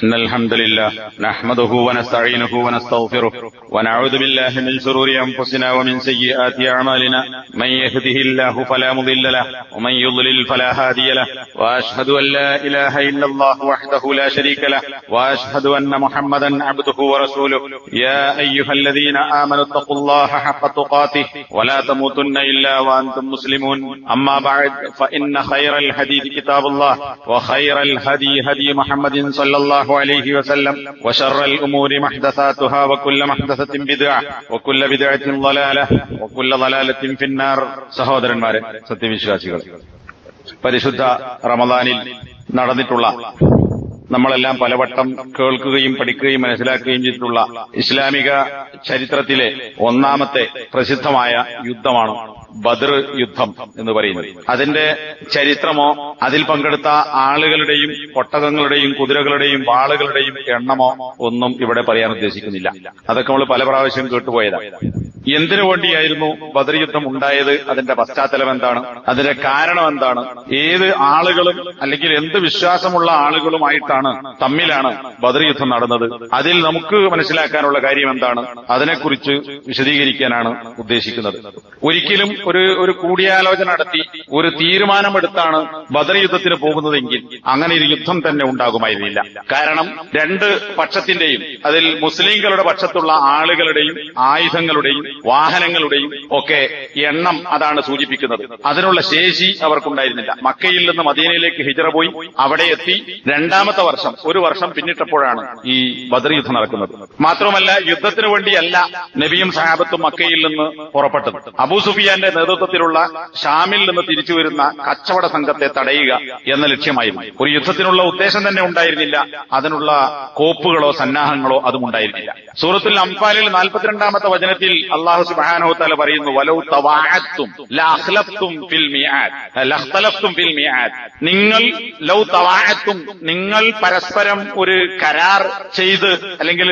إن الحمد لله نحمده ونستعينه ونستغفره ونعوذ بالله من شرور أنفسنا ومن سيئات أعمالنا من يهده الله فلا مضل له ومن يضلل فلا هادي له وأشهد أن لا إله إلا الله وحده لا شريك له وأشهد أن محمدا عبده ورسوله يا أيها الذين آمنوا اتقوا الله حق تقاته ولا تموتن إلا وأنتم مسلمون أما بعد فإن خير الحديث كتاب الله وخير الهدي هدي محمد صلى الله عليه وسلم وشر الأمور محدثاتها وكل محدثة بدعة وكل بدعة ضلالة وكل ضلالة في النار. സഹോദരന്മാരെ, സത്യവിശ്വാസികളെ, പരിശുദ്ധ റമദാനിൽ നടന്നിട്ടുള്ള, നമ്മളെല്ലാം പലവട്ടം കേൾക്കുകയും പഠിക്കുകയും മനസ്സിലാക്കുകയും ചെയ്തിട്ടുള്ള ഇസ്ലാമിക ചരിത്രത്തിലെ ഒന്നാമത്തെ പ്രസിദ്ധമായ യുദ്ധമാണ് ബദർ യുദ്ധം എന്ന് പറയുന്നത്. അതിന്റെ ചരിത്രമോ അതിൽ പങ്കെടുത്ത ആളുകളുടെയും ഒട്ടകങ്ങളുടെയും കുതിരകളുടെയും വാളുകളുടെയും എണ്ണമോ ഒന്നും ഇവിടെ പറയാൻ ഉദ്ദേശിക്കുന്നില്ല. അതൊക്കെ നമ്മൾ പല പ്രാവശ്യം കേട്ടുപോയതാണ്. എന്തിനു വേണ്ടിയായിരുന്നു ബദർ യുദ്ധം ഉണ്ടായത്, അതിന്റെ പശ്ചാത്തലം എന്താണ്, അതിന്റെ കാരണം എന്താണ്, ഏത് ആളുകളും അല്ലെങ്കിൽ എന്ത് വിശ്വാസമുള്ള ആളുകളുമായിട്ടാണ് തമ്മിലാണ് ബദർ യുദ്ധം നടന്നത്, അതിൽ നമുക്ക് മനസ്സിലാക്കാനുള്ള കാര്യം എന്താണ്, അതിനെക്കുറിച്ച് വിശദീകരിക്കാനാണ് ഉദ്ദേശിക്കുന്നത്. ഒരിക്കലും ഒരു കൂടിയാലോചന നടത്തി ഒരു തീരുമാനമെടുത്താണ് ബദർ യുദ്ധത്തിന് പോകുന്നതെങ്കിൽ അങ്ങനെ ഒരു യുദ്ധം തന്നെ ഉണ്ടാകുമായിരുന്നില്ല. കാരണം രണ്ട് പക്ഷത്തിന്റെയും, അതിൽ മുസ്ലിങ്ങളുടെ പക്ഷത്തുള്ള ആളുകളുടെയും ആയുധങ്ങളുടെയും വാഹനങ്ങളുടെയും ഒക്കെ എണ്ണം അതാണ് സൂചിപ്പിക്കുന്നത്. അതിനുള്ള ശേഷി അവർക്കുണ്ടായിരുന്നില്ല. മക്കയിൽ നിന്ന് മദീനയിലേക്ക് ഹിജ്റ പോയി അവിടെ എത്തി രണ്ടാമത്തെ വർഷം, ഒരു വർഷം പിന്നിട്ടപ്പോഴാണ് ഈ ബദർ യുദ്ധം നടക്കുന്നത്. മാത്രമല്ല, യുദ്ധത്തിനു വേണ്ടിയല്ല നബിയും സഹാബത്തും മക്കയിൽ നിന്ന് പുറപ്പെട്ടത്. അബൂ സുഫിയാന്റെ നേതൃത്വത്തിലുള്ള ഷാമിൽ നിന്ന് തിരിച്ചു വരുന്ന കച്ചവട സംഘത്തെ തടയുക എന്ന ലക്ഷ്യമായിരുന്നു. ഒരു യുദ്ധത്തിനുള്ള ഉദ്ദേശം തന്നെ ഉണ്ടായിരുന്നില്ല. അതിനുള്ള കോപ്പുകളോ സന്നാഹങ്ങളോ അതും ഉണ്ടായിരുന്നില്ല. സൂറത്തുൽ അംഫാലിൽ 42-ാമത്തെ വചനത്തിൽ അല്ലാഹു സുബ്ഹാനഹു വ തആല പറയുന്നു, വലൗ തവാഅത്തും ലഅഖ്ലഫ്തും ഫിൽ മിആദ് ലഖ്തലഫ്തും ഫിൽ മിആദ്. നിങ്ങൾ പരസ്പരം ഒരു കരാർ ചെയ്ത് അല്ലെങ്കിൽ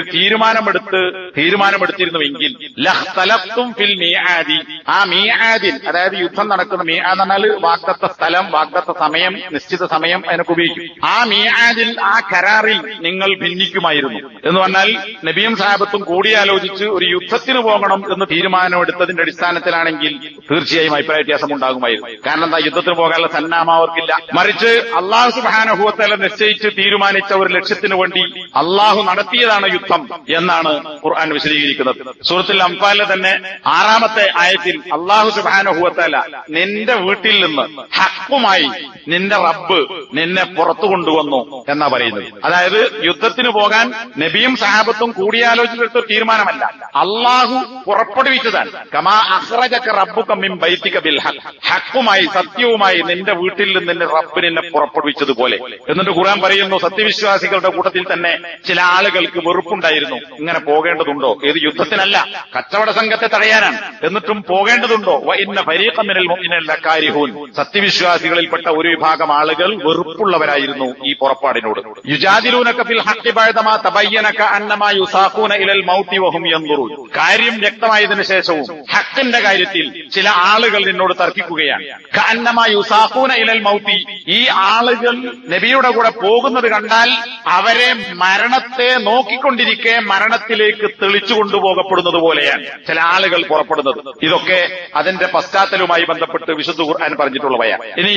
തീരുമാനമെടുത്തിരുന്നുവെങ്കിൽ ലഖ്തലഫ്തും ഫിൽ മിആദി, ആ മിആദിൽ, അതായത് യുദ്ധം നടക്കുന്ന മിആദ് എന്നാൽ വാഗ്ദത്ത സ്ഥലം, വാഗ്ദത്ത സമയം, നിശ്ചിത സമയം അതിനൊക്കെ ഉപയോഗിക്കും. ആ മിആദിൽ, ആ കരാറിൽ നിങ്ങൾ ഭിന്നിക്കുമായിരുന്നു എന്ന് പറഞ്ഞാൽ നബിയും സഹാബത്തും കൂടിയാലോചിച്ച് ഒരു യുദ്ധത്തിന് പോകണം എന്ന് തീരുമാനമെടുത്തതിന്റെ അടിസ്ഥാനത്തിലാണെങ്കിൽ തീർച്ചയായും അഭിപ്രായ വ്യത്യാസം ഉണ്ടാകുമായിരുന്നു. കാരണം എന്താ, യുദ്ധത്തിന് പോകാനുള്ള സന്നാഹം അവർക്കില്ല. മറിച്ച് അല്ലാഹു സുബ്ഹാനഹു വ തആല നിശ്ചയിച്ച് തീരുമാനിച്ച ഒരു ലക്ഷ്യത്തിനു വേണ്ടി അല്ലാഹു നടത്തിയതാണ് യുദ്ധം എന്നാണ് ഖുർആൻ വിശദീകരിക്കുന്നത്. സൂറത്തുൽ അംഫാലിലെ തന്നെ 6-ാമത്തെ ആയത്തിൽ അല്ലാഹു സുബ്ഹാനഹു വ തആല നിന്റെ വീട്ടിൽ നിന്ന് ഹഖ്ഖുമായി നിന്റെ റബ്ബ് നിന്നെ പുറത്തു കൊണ്ടുവന്നു എന്നാ പറയുന്നത്. അതായത് യുദ്ധത്തിന് പോകാൻ നബിയും സഹാബത്തും കൂടിയാലോചിച്ചെടുത്ത തീരുമാനമല്ല, അല്ലാഹു പുറപ്പെടുവിച്ചതാണ്. കമാ അഖ്റജക റബ്ബുക മിൻ ബൈതിക ബിൽ ഹഖ്, ഹഖ്ഖുമായി, സത്യവുമായി നിന്റെ വീട്ടിൽ നിന്ന് നിന്റെ റബ്ബ് നിന്നെ പുറപ്പെടുവിച്ചതുപോലെ. എന്നിട്ട് ഖുർആൻ പറയുന്നു, സത്യവിശ്വാസികളുടെ കൂട്ടത്തിൽ തന്നെ ചില ആളുകൾക്ക് വെറുപ്പുണ്ടായിരുന്നു. ഇങ്ങനെ പോകേണ്ടതുണ്ടോ? ഏത് യുദ്ധത്തിനല്ല, കച്ചവട സംഘത്തെ തടയാനാണ്. എന്നിട്ടും പോകേണ്ടതുണ്ടോ? വ ഇന്ന ഫരീഖൻ മിനൽ മുഅ്മിനീന ലകാരിഹൂൻ. സത്യവിശ്വാസികളിൽപ്പെട്ട ഒരു വിഭാഗം ആളുകൾ വെറുപ്പുള്ളവരായിരുന്നു ഈ പുറപ്പാടിനോട്. യുജാദിലൂനക ഫിൽ ഹഖ് ബഅദമാ തബയ്യന കഅന്നമാ യുസാഖൂന ഇലൽ മൗതി വഹും യൻദുറൂൻ. കാര്യം വ്യക്തമായതിനു ശേഷവും ഹഖിന്റെ കാര്യത്തിൽ ചില ആളുകൾ നിന്നോട് തർക്കിക്കുകയാണ്. കഅന്നമാ യുസാഖൂന ഇലൽ മൗതി. ഈ ആളുകൾ നബിയുടെ കൂടെ പോകുന്നത് കണ്ടാൽ അവരെ മരണത്തെ നോക്കിക്കൊണ്ടിരിക്കെ മരണത്തിലേക്ക് തെളിച്ചു കൊണ്ടുപോകപ്പെടുന്നത് പോലെയാണ് ചില ആളുകൾ പുറപ്പെടുന്നത്. ഇതൊക്കെ അതിന്റെ പശ്ചാത്തലവുമായി ബന്ധപ്പെട്ട് വിശുദ്ധ ഖുർആൻ പറഞ്ഞിട്ടുള്ളവയാണ്. ഇനി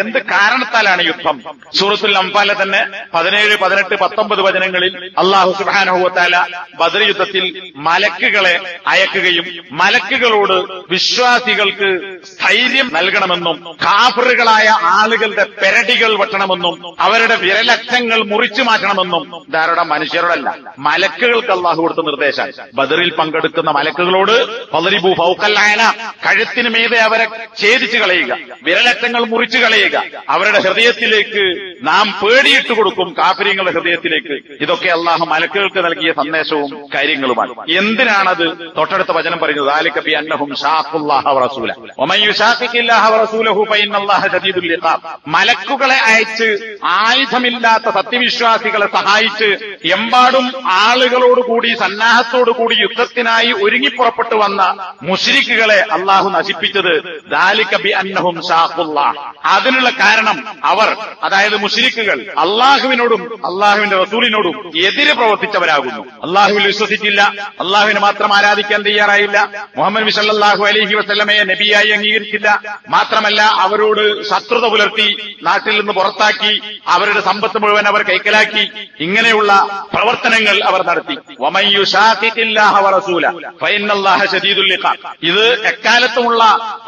എന്ത് കാരണത്താലാണ് യുദ്ധം? സൂറത്തുൽ അംഫാലിലെ തന്നെ 17, 18, 19 വചനങ്ങളിൽ അല്ലാഹു സുബ്ഹാനഹു വ തആല ബദർ യുദ്ധത്തിൽ മലക്കുകളെ അയക്കുകയും മലക്കുകളോട് വിശ്വാസികൾക്ക് സ്ഥൈര്യം നൽകണമെന്നും കാഫിറുകളായ ആളുകളുടെ പെരടികൾ വെട്ടണമെന്നും അവരുടെ വിരലക്ഷങ്ങൾ മുറിച്ചു മാറ്റണമെന്നും ധാരാള മനുഷ്യരോടല്ല, മലക്കുകൾക്ക് അല്ലാഹു കൊടുത്ത നിർദ്ദേശം. ബദറിൽ പങ്കെടുക്കുന്ന മലക്കുകളോട് ഫളരിബു ഫൗഖൽ അഅന, കഴുത്തിന് മീതെ അവരെ ഛേദിച്ചു കളയുക, വിരലക്ഷങ്ങൾ മുറിച്ചു കളയുക, അവരുടെ ഹൃദയത്തിലേക്ക് നാം പേടിയിട്ട് കൊടുക്കും, കാഫിര്യങ്ങളുടെ ഹൃദയത്തിലേക്ക്. ഇതൊക്കെ അല്ലാഹു മലക്കുകൾക്ക് നൽകിയ സന്ദേശവും കാര്യങ്ങളുമാണ്. എന്തിനാണ് എന്തിനാണത് തൊട്ടടുത്ത വചനം പറയുന്നത് ദാലിക ബിഅന്നഹും ശാഖുല്ലാഹ വറസൂല വമൻ യുശാഖിഖില്ലാഹ വറസൂലഹു ഫഇന്നല്ലാഹ ശദീദുൽ ഇഖാബ്. മലക്കുകളെ അയച്ച് ആയുധമില്ലാത്ത സത്യവിശ്വാസികളെ സഹായിച്ച് എമ്പാടും ആളുകളോടുകൂടി സന്നാഹത്തോടുകൂടി യുദ്ധത്തിനായി ഒരുങ്ങിപ്പുറപ്പെട്ടു വന്ന മുശ്രിക്കുകളെ അള്ളാഹു നശിപ്പിച്ചത് ദാലിക ബിഅന്നഹും ശാഖുല്ലാഹ്. അതിനുള്ള കാരണം അവർ, അതായത് മുശ്രിക്കുകൾ അള്ളാഹുവിനോടും അള്ളാഹുവിന്റെ റസൂലിനോടും എതിരെ പ്രവർത്തിച്ചവരാകുന്നു. അള്ളാഹുവിൽ വിശ്വസിച്ചില്ല, അള്ളാഹുവിനെ മാത്രം ആരാധിക്കാൻ തയ്യാറായില്ല, മുഹമ്മദ് നബി സല്ലല്ലാഹു അലൈഹി വസല്ലമയെ നബിയായി അംഗീകരിച്ചില്ല, മാത്രമല്ല അവരോട് ശത്രുത പുലർത്തി, നാട്ടിൽ നിന്ന് പുറത്താക്കി, അവരുടെ സമ്പത്ത് മുഴുവൻ അവർ കൈക്കലാക്കി. ഇങ്ങനെയുള്ള പ്രവർത്തനങ്ങൾ അവർ നടത്തി. വമൻ യുശാഖിഖില്ലാഹ വറസൂല ഫഇന്നല്ലാഹ ശദീദുൽ ഇഖാബ്. ഇത് എക്കാലത്തുമുള്ള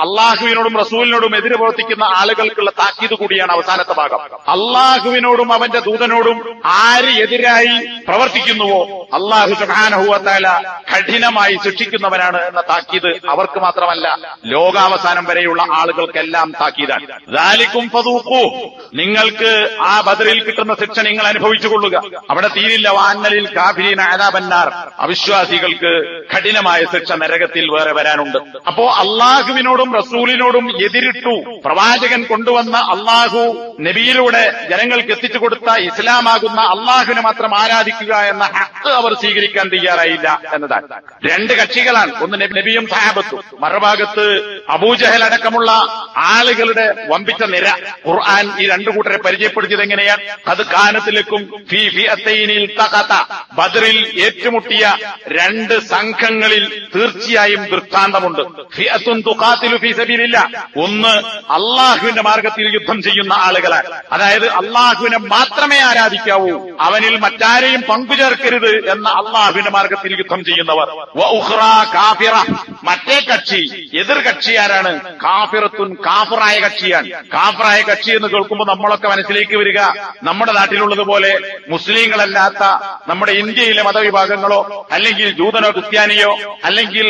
അള്ളാഹുവിനോടും റസൂലിനോടും എതിരെ പ്രവർത്തിക്കുന്ന ആളുകൾക്കുള്ള താക്കീത് കൂടിയാണ് അവസാനത്തെ ഭാഗം. അള്ളാഹുവിനോടും അവന്റെ ദൂതനോടും ആര് എതിരായി പ്രവർത്തിക്കുന്നുവോ അള്ളാഹു സുബ്ഹാനഹു വ തആല കഠിനമായി ശിക്ഷിക്കുന്നവനാണ് എന്ന താക്കീത് അവർക്ക് മാത്രമല്ല, ലോകാവസാനം വരെയുള്ള ആളുകൾക്കെല്ലാം താക്കീതാണ്. ദാലികും ഫദൂഖൂ, നിങ്ങൾക്ക് ആ ബദറിൽ കിട്ടുന്ന ശിക്ഷ നിങ്ങൾ അനുഭവിച്ചുകൊള്ളുക. അവിടെ തീരില്ല. വഅന്നലിൽ കാഫിരീന അദാബന്നാർ, അവിശ്വാസികൾക്ക് കഠിനമായ ശിക്ഷ നരകത്തിൽ വേറെ വരാനുണ്ട്. അപ്പോ അള്ളാഹുവിനോടും റസൂലിനോടും എതിരിട്ടു പ്രവാചകൻ കൊണ്ടുവന്ന അള്ളാഹു നബിയിലൂടെ ജനങ്ങൾക്ക് എത്തിച്ചു കൊടുത്ത ഇസ്ലാമാകുന്ന അള്ളാഹുവിനെ മാത്രം ആരാധിക്കുക എന്ന ഹക്ക് അവർ സ്വീകരിക്കാൻ തയ്യാറായില്ല എന്നതാണ്. രണ്ട് കക്ഷികളാണ്, ഒന്ന് നബിയും സഹാബത്തും, മറുഭാഗത്ത് അബൂജഹൽ അടക്കമുള്ള ആളുകളുടെ വമ്പിച്ച നിര. ഖുർആൻ ഈ രണ്ടു കൂട്ടരെ പരിചയപ്പെടുത്തിയത് എങ്ങനെയാണ്? ഖദ് കാനത് ലക്കും ഫീ ഫിഅത്തൈനിൽ തഖത, ബദറിൽ ഏറ്റുമുട്ടിയ രണ്ട് സംഘങ്ങളിൽ തീർച്ചയായും ദൃഷ്ടാന്തമുണ്ട്. ഫിഅത്തുൻ തുഖാതിലു ഫീ സബീലില്ലാഹ്, ഒന്ന് അള്ളാഹുവിന്റെ മാർഗത്തിൽ യുദ്ധം ചെയ്യുന്ന ആളുകളാണ്. അതായത് അള്ളാഹുവിനെ മാത്രമേ ആരാധിക്കാവൂ, അവനിൽ മറ്റാരെയും പങ്കുചേർക്കരുത് എന്ന അള്ളാഹുവിന്റെ മാർഗത്തിൽ യുദ്ധം ചെയ്യുന്നവർ. വ ഉഖ്റാ കാഫിറ, മറ്റേ കക്ഷി എതിർ കക്ഷി ആരാണ്? കാഫിറത്തുൻ, കാഫിറായ കക്ഷിയാണ്. കാഫിറായ കക്ഷി എന്ന് കേൾക്കുമ്പോൾ നമ്മളൊക്കെ മനസ്സിലേക്ക് വരിക നമ്മുടെ നാട്ടിലുള്ളതുപോലെ മുസ്ലിങ്ങളല്ലാത്ത നമ്മുടെ ഇന്ത്യയിലെ മതവിഭാഗങ്ങളോ അല്ലെങ്കിൽ ജൂതനോ ക്രിസ്ത്യാനിയോ അല്ലെങ്കിൽ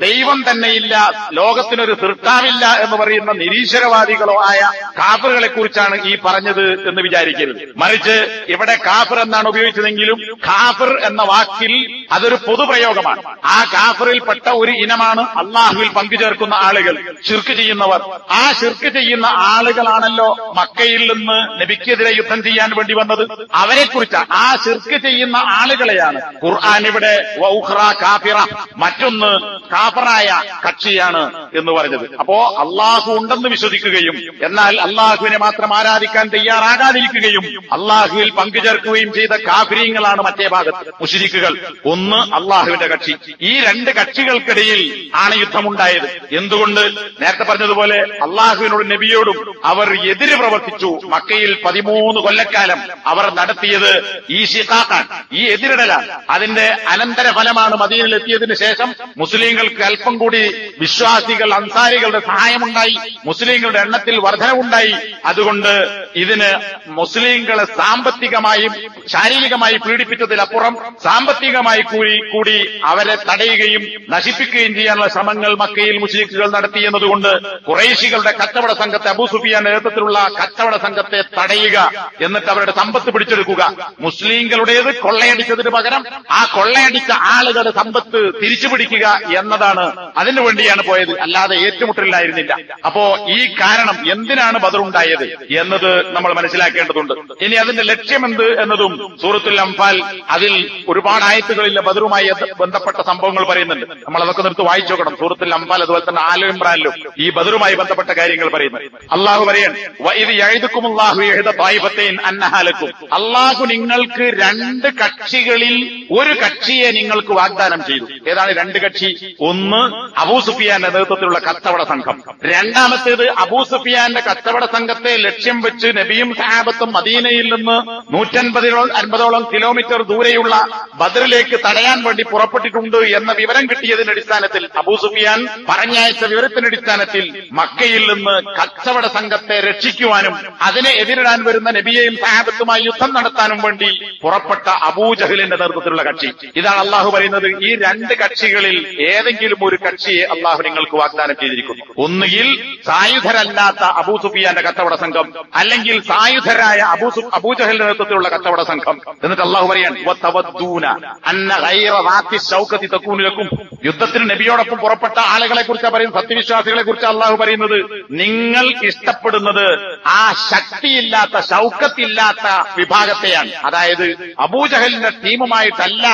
ദൈവം തന്നെയില്ല, ലോകത്തിനൊരു സൃഷ്ടാവില്ല എന്ന് പറയുന്ന നിരീശ്വരവാദികളോ ആയ കാഫിറുകളെ കുറിച്ചാണ് ഈ പറഞ്ഞത് എന്ന് വിചാരിക്കരുത്. മറിച്ച് ഇവിടെ കാഫിർ എന്നാണ് ഉപയോഗിച്ചതെങ്കിലും കാഫിർ എന്ന വാക്കിൽ അതൊരു പൊതുപ്രയോഗമാണ്. ആ കാഫിറിൽപ്പെട്ട ഒരു ഇനമാണ് അള്ളാഹുവിൽ പങ്കുചേർക്കുന്ന ആളുകൾ, ശിർക്ക് ചെയ്യുന്നവർ. ആ ശിർക്ക് ചെയ്യുന്ന ആളുകളാണല്ലോ മക്കയിൽ നിന്ന് നബിക്കെതിരെ യുദ്ധം ചെയ്യാൻ വേണ്ടി വന്നത്. അവരെക്കുറിച്ചാണ്, ആ ശിർക്ക് ചെയ്യുന്ന ആളുകളെയാണ് ഖുർആൻ ഇവിടെ വ ഉഖ്റാ കാഫിറ, മറ്റൊന്ന് കാഫിറായ കക്ഷിയാണ് എന്ന് പറഞ്ഞത്. അപ്പോ അള്ളാഹു ഉണ്ടെന്ന് വിശ്വസിക്കുകയും എന്നാൽ അള്ളാഹുവിനെ മാത്രം ആരാധിക്കാൻ തയ്യാറാകാതിരിക്കുകയും അള്ളാഹുവിൽ പങ്കുചേർക്കുകയും ചെയ്ത കാഫിരീങ്ങളാണ് മറ്റേ ഭാഗത്ത് മുശ്രിക്കുകൾ. ഒന്ന് അള്ളാഹുവിന്റെ കക്ഷി. ഈ രണ്ട് കക്ഷികൾക്കിടയിൽ ആണ് യുദ്ധമുണ്ടായത്. എന്തുകൊണ്ട്? നേരത്തെ പറഞ്ഞതുപോലെ അള്ളാഹുവിനോടും നബിയോടും അവർ എതിര് പ്രവർത്തിച്ചു. മക്കയിൽ 13 കൊല്ലക്കാലം അവർ നടത്തിയത് ഈ ശിഖാഖാൻ, ഈ എതിരിടലാണ്. അതിന്റെ അനന്തരഫലമാണ് മദീനയിൽ എത്തിയതിനു ശേഷം മുസ്ലിങ്ങൾക്ക് അല്പം കൂടി വിശ്വാസികൾ അൻസാരികളുടെ സഹായമുണ്ടായി, മുസ്ലിങ്ങളുടെ എണ്ണത്തിൽ വർധനവുണ്ടായി. അതുകൊണ്ട് ഇതിന് മുസ്ലിങ്ങളെ സാമ്പത്തികമായും ശാരീരികമായി പീഡിപ്പിച്ചതിലപ്പുറം സാമ്പത്തികമായി കൂടി അവരെ തടയുകയും നശിപ്പിക്കുകയും ചെയ്യാനുള്ള ശ്രമങ്ങൾ മക്കയിൽ മുശ്രിക്കുകൾ നടത്തി എന്നതുകൊണ്ട് ഖുറൈശികളുടെ കച്ചവട സംഘത്തെ, അബൂ സുഫിയാന്റെ നേതൃത്വത്തിലുള്ള കച്ചവട സംഘത്തെ തടയുക, എന്നിട്ട് അവരുടെ സമ്പത്ത് പിടിച്ചെടുക്കുക. മുസ്ലിങ്ങളുടേത് കൊള്ളയടിച്ചതിന് പകരം ആ കൊള്ളയടിച്ച ആളുകളുടെ സമ്പത്ത് തിരിച്ചുപിടിക്കുക എന്നതാണ്. അതിനുവേണ്ടിയാണ് പോയത്, അല്ലാതെ ഏറ്റുമുട്ടലിലായിരുന്നില്ല. അപ്പോ ഈ കാരണം എന്തിനാണ് ബദർ ഉണ്ടായത് എന്നത് നമ്മൾ മനസ്സിലാക്കേണ്ടതുണ്ട്. ഇനി അതിന്റെ ലക്ഷ്യമെന്ത് എന്നതും സൂറത്തുൽ അംഫാൽ അതിൽ ഒരുപാട് ആയത്തുകളില്ല ബദറുമായി ബന്ധപ്പെട്ട സംഭവങ്ങൾ പറയുന്നുണ്ട്. നമ്മൾ അതൊക്കെ നിർത്തി വായിച്ചു നോക്കണം. സൂറത്തുൽ അംഫാൽ അതുപോലെ തന്നെ ആലു ഇമ്രാനിലും ഈ ബദറുമായി ബന്ധപ്പെട്ട കാര്യങ്ങൾ പറയുന്നു. അള്ളാഹു പറയാൻ വഇദ് യഅദുകുമുല്ലാഹു ഇഹ്ദ ത്വായിഫത്തൈൻ അന്നഹാ ലക്കും, അള്ളാഹു നിങ്ങൾക്ക് രണ്ട് കക്ഷികളിൽ ഒരു കക്ഷിയെ നിങ്ങൾക്ക് വാഗ്ദാനം ചെയ്തു. ഏതാണ് രണ്ട് കക്ഷി? ഒന്ന് അബൂ സുഫിയാന്റെ നേതൃത്വത്തിലുള്ള കച്ചവട സംഘം, രണ്ടാമത്തേത് അബൂ സുഫിയാന്റെ കച്ചവട സംഘത്തെ ലക്ഷ്യം വെച്ച് നബിയും സഹാബത്തും മദീനയിൽ നിന്ന് 150-150 കിലോമീറ്റർ ദൂരെയുള്ള ബദറിലേക്ക് തടയാൻ വേണ്ടി പുറപ്പെട്ടിട്ടുണ്ട് എന്ന വിവരം കിട്ടിയതിന്റെ അടിസ്ഥാനത്തിൽ, അബൂ സുഫിയാൻ പറഞ്ഞയച്ച വിവരത്തിന്റെ അടിസ്ഥാനത്തിൽ മക്കയിൽ നിന്ന് കച്ചവട സംഘത്തെ രക്ഷിക്കുവാനും അതിനെ എതിരിടാൻ വരുന്ന നബിയെയും സഹാബത്തുമായി യുദ്ധം നടത്താനും വേണ്ടി പുറപ്പെട്ട അബൂജഹലിന്റെ നേതൃത്വത്തിലുള്ള കക്ഷി. ഇതാണ് അള്ളാഹു പറയുന്നത്. ഈ രണ്ട് കക്ഷികളിൽ ഏതെങ്കിലും ഒരു കക്ഷിയെ അള്ളാഹു നിങ്ങൾക്ക് വാഗ്ദാനം ചെയ്തിരിക്കുന്നു. ഒന്നുകിൽ സായുധരല്ലാത്ത അബൂ സുഫിയാന്റെ കച്ചവട സംഘം, അല്ലെങ്കിൽ സായുധരായ അബൂജഹലിന്റെ നേതൃത്വത്തിലുള്ള കച്ചവട സംഘം. എന്നിട്ട് അള്ളാഹു പറയാൻ തവദ്ദൂന അന്ന ഗൈറ ദാത്തി ശൗകതി തകൂനു ലക്കും. യുദ്ധത്തിന് നബിയോടൊപ്പം പുറപ്പെട്ട ആളുകളെ കുറിച്ചാണ് പറയുന്നത്, സത്യവിശ്വാസികളെ കുറിച്ച് അള്ളാഹു പറയുന്നത്. നിങ്ങൾ ഇഷ്ടപ്പെടുന്നത് ആ ശക്തിയില്ലാത്ത ശൗക്കത്തില്ലാത്ത വിഭാഗത്തെയാണ്. അതായത് അബൂജഹലിന്റെ ടീമുമായിട്ടല്ല,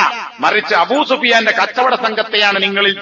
മറിച്ച് അബൂ സുഫിയാന്റെ കച്ചവട സംഘത്തെയാണ് നിങ്ങളിൽ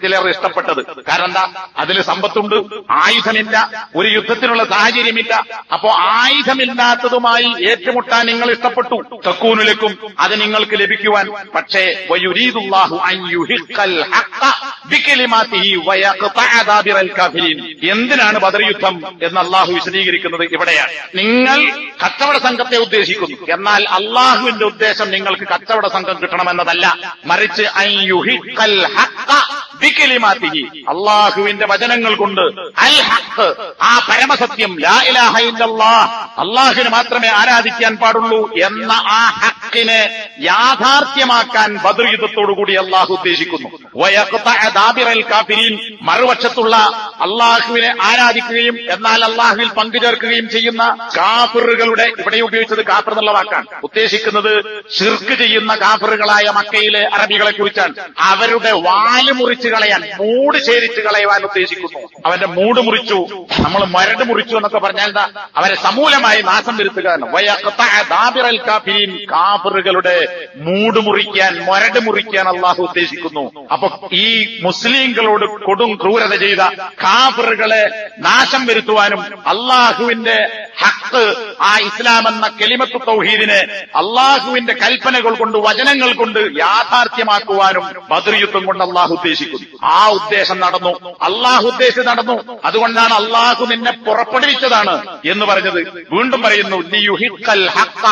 ചിലർ ഇഷ്ടപ്പെട്ടത്. കാരണം എന്താ? അതിൽ സമ്പത്തുണ്ട്, ആയുധമില്ല, ഒരു യുദ്ധത്തിനുള്ള സാഹചര്യമില്ല. അപ്പോ ആയുധമില്ലാത്തതുമായി ഏറ്റുമുട്ടാൻ നിങ്ങൾ ഇഷ്ടപ്പെട്ടു. തക്കൂനുലക്കും, അത് നിങ്ങൾക്ക് ലഭിക്കുവാൻ. പക്ഷേ വയുരീദുല്ലാഹു അൻ യുഹിഖൽ ഹഖ്ഖ ബികലിമാതിഹി വയഖ്തഅ ദാബിറൽ കാഫിരീൻ. എന്തിനാണ് ബദർ യുദ്ധം എന്ന് അള്ളാഹു വിശദീകരിക്കുന്നത് ഇവിടെയാണ്. നിങ്ങൾ കച്ചവട സംഘത്തെ ഉദ്ദേശിക്കുന്നു, എന്നാൽ അള്ളാഹുവിന്റെ ഉദ്ദേശം നിങ്ങൾക്ക് കച്ചവട സംഘം കിട്ടണമെന്നതല്ല, മറിച്ച് അൻ യുഹിഖൽ ഹഖ്ഖ ബികലിമാതിഹി, അള്ളാഹുവിന്റെ വചനങ്ങൾ കൊണ്ട്, അൽ ഹഖ്, ആ പരമസത്യം, ലാ ഇലാഹ ഇല്ലല്ലാഹ്, അള്ളാഹുവിനെ മാത്രമേ ആരാധിക്കാൻ പാടുള്ളൂ എന്ന ആ ഹക്കിനെ യാഥാർത്ഥ്യമാക്കാൻ ബദർ യുദ്ധത്തോടുകൂടി അള്ളാഹു ഉദ്ദേശിക്കുന്നു. വയഖ്തഅ ദാബിറൽ കാഫിരീൻ, മറുവശത്തുള്ള അള്ളാഹുവിനെ ആരാധിക്കുകയും എന്നാൽ അള്ളാഹുവിൽ പങ്കുചേർക്കുകയും ചെയ്യുന്ന കാഫിറുകളുടെ, ഇവിടെ ഉപയോഗിച്ചത് കാഫിർ എന്നുള്ള വാക്കാണ്, ഉദ്ദേശിക്കുന്നത് ശിർക്ക് ചെയ്യുന്ന കാഫിറുകളായ മക്കയിലെ അറബികളെ കുറിച്ചാണ്. അവരുടെ വാല് മുറിച്ച് കളയാൻ, മൂട് ചേരിച്ച് കളയുവാൻ ഉദ്ദേശിക്കുന്നു. അവന്റെ മൂട് മുറിച്ചു, നമ്മൾ മരട് മുറിച്ചു എന്നൊക്കെ പറഞ്ഞാൽ എന്താ? അവരെ സമൂലമായി നാശം വരുത്തുക. വയഖ്തഅ ദാബിറൽ കാഫിരീൻ, കാഫിറുകളുടെ മൂട് മുറിക്കാൻ, മരട് മുറിക്കാൻ അള്ളാഹു ഉദ്ദേശിക്കുന്നു. അപ്പൊ ഈ മുസ്ലിങ്ങളോട് കൊടും ക്രൂരത ചെയ്ത കാഫിറുകളെ നാശം വരുത്തുവാനും അള്ളാഹുവിന്റെ ഹക്ക്, ആ ഇസ്ലാം എന്ന കലിമത്തു തൗഹീദിനെ അള്ളാഹുവിന്റെ കൽപ്പനകൾ കൊണ്ട്, വചനങ്ങൾ കൊണ്ട് യാഥാർത്ഥ്യമാക്കുവാനും ബദർ യുദ്ധം കൊണ്ട് അള്ളാഹു ഉദ്ദേശിക്കുന്നു. ആ ഉദ്ദേശം നടന്നു, അള്ളാഹു ഉദ്ദേശം നടന്നു. അതുകൊണ്ടാണ് അള്ളാഹു നിന്നെ പുറപ്പെടുവിച്ചതാണ് എന്ന് പറഞ്ഞത്. വീണ്ടും പറയുന്നു, ലിയുഹിഖൽ ഹഖ്ഖ